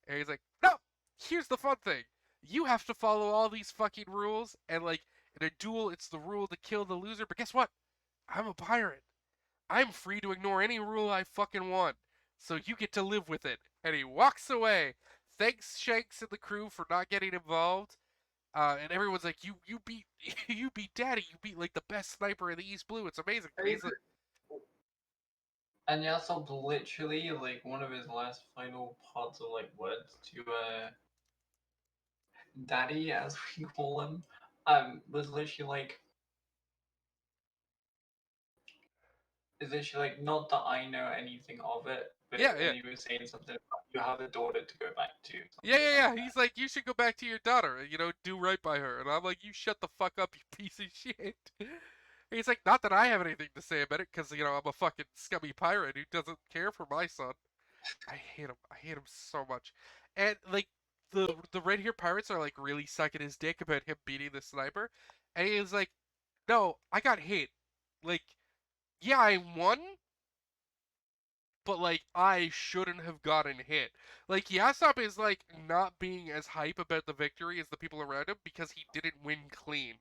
And he's like, no, here's the fun thing. You have to follow all these fucking rules, and like in a duel, it's the rule to kill the loser. But guess what? I'm a pirate. I'm free to ignore any rule I fucking want. So you get to live with it. And he walks away. Thanks Shanks and the crew for not getting involved. And everyone's like, you beat you beat Daddy. You beat like the best sniper in the East Blue. It's amazing. And he's like, And also, literally, like one of his last final parts of like words to Daddy, as we call him, was literally like, is literally like, not that I know anything of it, but yeah, and yeah. he was saying something about you have a daughter to go back to. Yeah, Something yeah, like yeah. that. He's like, you should go back to your daughter, and, do right by her. And I'm like, you shut the fuck up, you piece of shit. He's like, not that I have anything to say about it, because, I'm a fucking scummy pirate who doesn't care for my son. I hate him. I hate him so much. And, like, the red hair pirates are, like, really sucking his dick about him beating the sniper. And he's like, no, I got hit. Like, yeah, I won, but like I shouldn't have gotten hit. Like Yasop is like not being as hype about the victory as the people around him because he didn't win clean.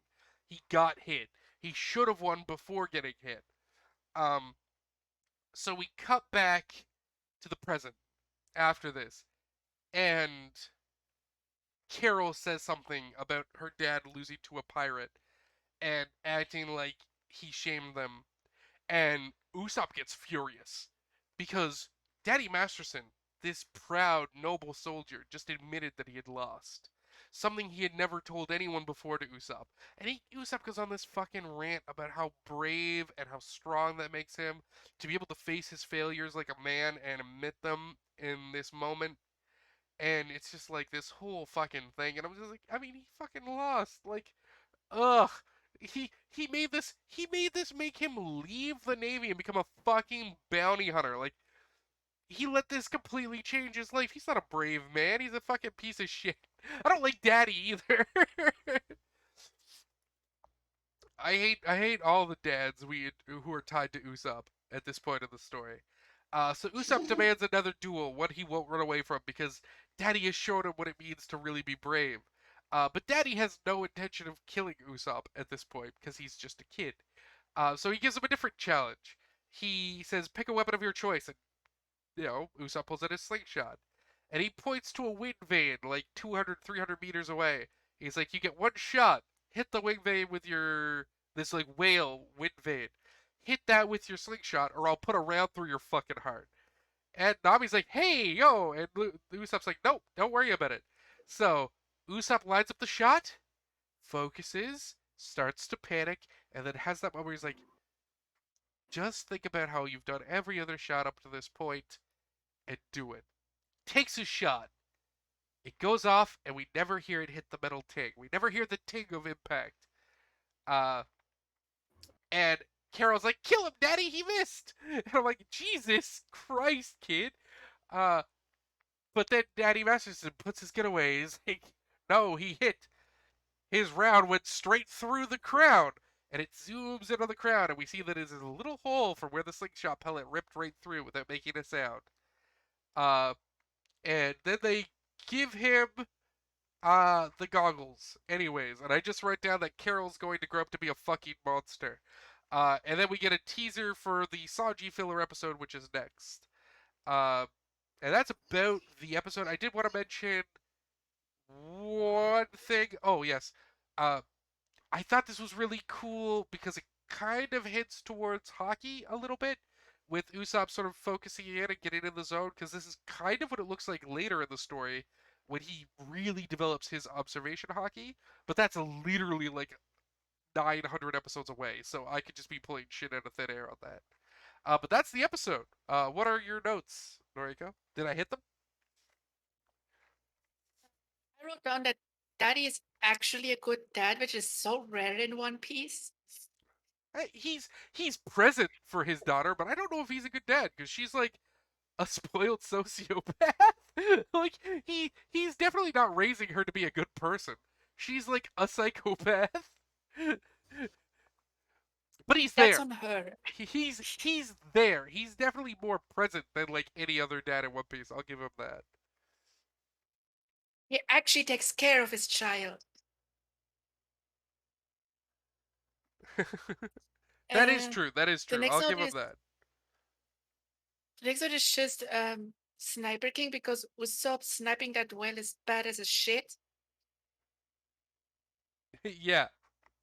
He got hit. He should have won before getting hit. Um so we cut back to the present after this, and Carol says something about her dad losing to a pirate and acting like he shamed them. And Usopp gets furious because Daddy Masterson, this proud, noble soldier, just admitted that he had lost. Something he had never told anyone before to Usopp. And Usopp goes on this fucking rant about how brave and how strong that makes him to be able to face his failures like a man and admit them in this moment. And it's just like this whole fucking thing. And I'm just like, I mean, he fucking lost. Like, ugh. He made this make him leave the Navy and become a fucking bounty hunter. Like he let this completely change his life. He's not a brave man. He's a fucking piece of shit. I don't like Daddy either. I hate all the dads who are tied to Usopp at this point of the story. So Usopp demands another duel, one he won't run away from because Daddy has shown him what it means to really be brave. But Daddy has no intention of killing Usopp at this point because he's just a kid. So he gives him a different challenge. He says, pick a weapon of your choice, and Usopp pulls out his slingshot. And he points to a wind vane like 200, 300 meters away. He's like, you get one shot. Hit the wind vane with this like whale wind vane. Hit that with your slingshot, or I'll put a round through your fucking heart. And Nami's like, hey, yo. And Usopp's like, nope, don't worry about it. So Usopp lines up the shot, focuses, starts to panic, and then has that moment where he's like, just think about how you've done every other shot up to this point and do it. Takes a shot. It goes off, and we never hear it hit the metal ting. We never hear the ting of impact. Uh, and Carol's like, kill him, Daddy, he missed. And I'm like, Jesus Christ, kid. Uh, but then Daddy Masterson puts his gun away. He's like, no, he hit. His round went straight through the crown. And it zooms in on the crown, and we see that it's a little hole from where the slingshot pellet ripped right through without making a sound. Uh, and then they give him the goggles anyways, and I just write down that Carol's going to grow up to be a fucking monster. And then we get a teaser for the Sanji filler episode, which is next. uh, and that's about the episode. I did want to mention one thing. Oh yes, uh, I thought this was really cool because it kind of hints towards hockey a little bit, with Usopp sort of focusing in and getting in the zone, because this is kind of what it looks like later in the story when he really develops his observation hockey. But that's literally like 900 episodes away, so I could just be pulling shit out of thin air on that. But that's the episode. What are your notes, Noriko? Did I hit them? I wrote down that Daddy is actually a good dad, which is so rare in One Piece. He's present for his daughter, but I don't know if he's a good dad because she's like a spoiled sociopath. Like he's definitely not raising her to be a good person. She's like a psychopath. But he's That's there. on her. He's there. He's definitely more present than like any other dad in One Piece. I'll give him that. He actually takes care of his child. That is Uh, true. That is the true. next I'll note give him is that. the next note is just Sniper King because Usopp sniping that whale is bad as a shit. Yeah,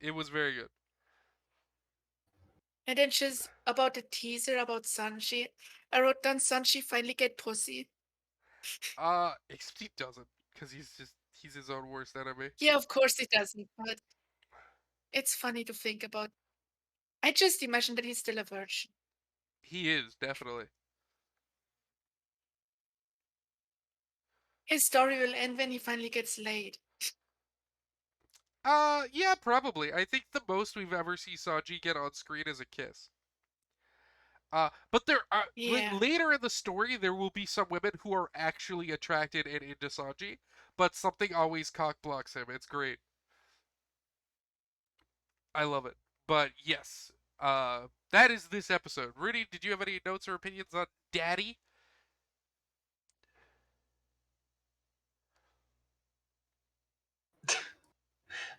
it was very good. And then just about the teaser about Sanji. I wrote down Sanji finally get pussy. Except he doesn't, because he's his own worst enemy. Yeah, of course he doesn't, but it's funny to think about. I just imagine that he's still a virgin. He is definitely. His story will end when he finally gets laid. Yeah, probably. I think the most we've ever seen Sanji get on screen is a kiss. But there are Yeah. later in the story there will be some women who are actually attracted and into Sanji, but something always cock blocks him. It's great. I love it. But yes, that is this episode. Rudy, did you have any notes or opinions on Daddy?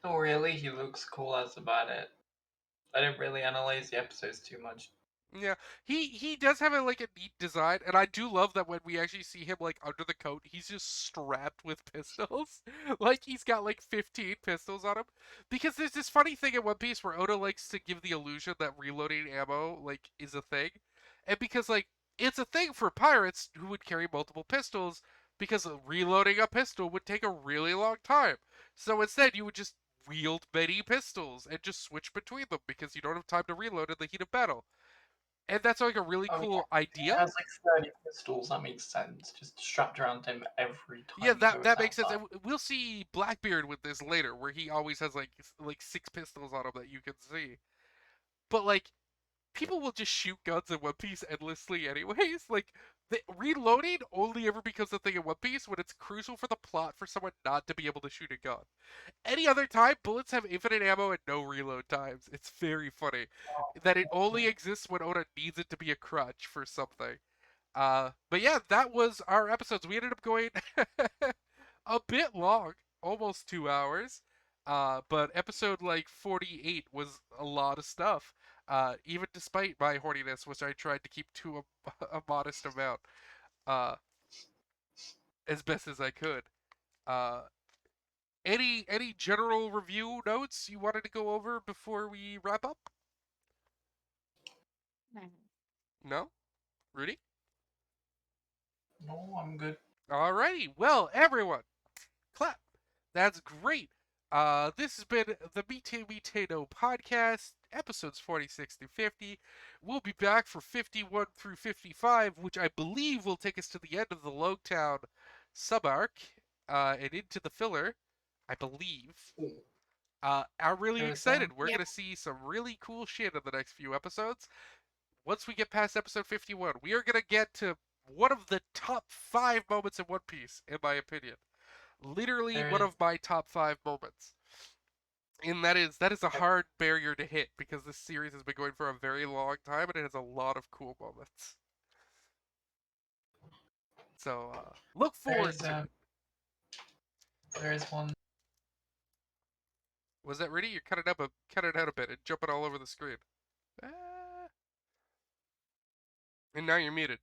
No, really, he looks cool. That's about it. I didn't really analyze the episodes too much. Yeah, he does have a like a neat design, and I do love that when we actually see him like under the coat, he's just strapped with pistols. Like he's got like 15 pistols on him. Because there's this funny thing in One Piece where Oda likes to give the illusion that reloading ammo like is a thing, and because like it's a thing for pirates who would carry multiple pistols, because reloading a pistol would take a really long time. So instead, you would just wield many pistols and just switch between them because you don't have time to reload in the heat of battle. And that's like a really Oh cool yeah, he idea. has like 30 pistols. That makes sense. Just strapped around him every Yeah, time he that goes that makes sense. outside. And we'll see Blackbeard with this later, where he always has like 6 pistols on him that you can see. But like people will just shoot guns in One Piece endlessly, anyways. Like the reloading only ever becomes a thing in One Piece when it's crucial for the plot for someone not to be able to shoot a gun. Any other time, bullets have infinite ammo and no reload times. It's very funny that it only exists when Oda needs it to be a crutch for something. But yeah, that was our episodes. We ended up going a bit long, almost 2 hours. But episode like 48 was a lot of stuff. Even despite my horniness, which I tried to keep to a modest amount, uh, as best as I could. Uh, any general review notes you wanted to go over before we wrap up? No, Rudy. No, I'm good. Alrighty. Well, everyone, clap. That's great. This has been the Mite No podcast, episodes 46 through 50. We'll be back for 51 through 55, which I believe will take us to the end of the Loguetown sub arc and into the filler, I believe. Ooh, I'm really there's excited. We're Yeah. going to see some really cool shit in the next few episodes. Once we get past episode 51, we are going to get to one of the top 5 moments in One Piece, in my opinion. Literally there one is of my top 5 moments. And that is a hard barrier to hit because this series has been going for a very long time and it has a lot of cool moments. So look there forward is to it. there is one. Was that ready? You're cutting out a bit and jumping all over the screen. Ah. And now you're muted.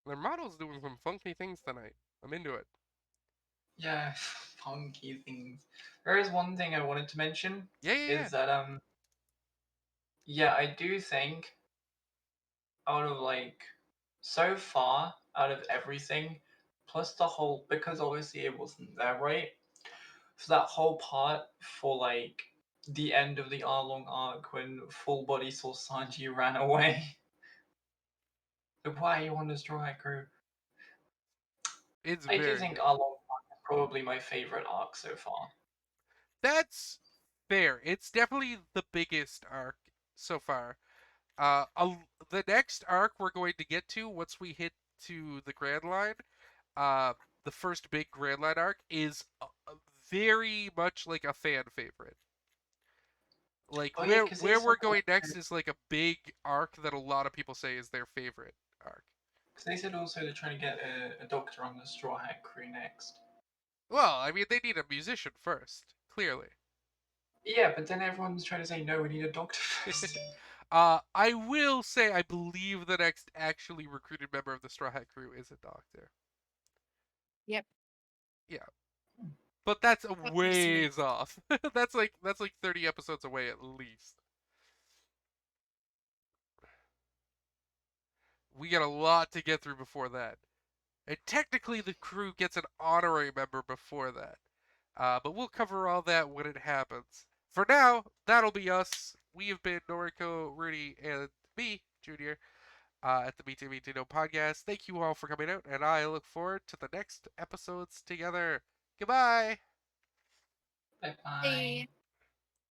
Their model's doing some funky things tonight. I'm into it. Yeah, funky things. There is one thing I wanted to mention Yeah, yeah, yeah. is that yeah, I do think out of like so far out of everything, plus the whole because obviously it wasn't there, right? So that whole part for like the end of the Arlong arc when Full Body saw Sanji ran away. Like, why you want to destroy that crew? It's I do very think good. Arlong probably my favorite arc so far. That's fair. It's definitely the biggest arc so far. The next arc we're going to get to once we hit to the Grand Line, uh, the first big Grand Line arc is very much like a fan favorite. Like Oh yeah, where because they said we're going next is like a big arc that a lot of people say is their favorite arc. also they're trying to get a doctor on the Straw Hat crew next. Well, I mean they need a musician first, clearly. Yeah, but then everyone's trying to say no, we need a doctor first. I will say I believe the next actually recruited member of the Straw Hat crew is a doctor. Yep. Yeah. But that's a That makes me. ways off. That's like 30 episodes away at least. We got a lot to get through before that. And technically the crew gets an honorary member before that. But we'll cover all that when it happens. For now, that'll be us. We have been Noriko, Ruty, and me, Junior, at the Mite No podcast. Thank you all for coming out, and I look forward to the next episodes together. Goodbye! Bye bye. Hey.